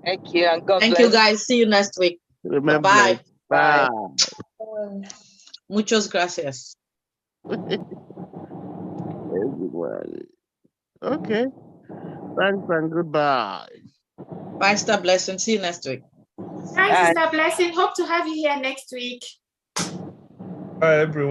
Speaker 10: Thank you, and God bless.
Speaker 3: Thank you, guys. See you next week.
Speaker 8: Remember.
Speaker 3: Bye.
Speaker 8: Bye.
Speaker 3: Muchas gracias.
Speaker 8: Everyone. Okay. Thanks and goodbye.
Speaker 3: Bye, Sister Blessing. See you next week.
Speaker 2: Hi, Sister Blessing. Hope to have you here next week.
Speaker 6: Hi, everyone.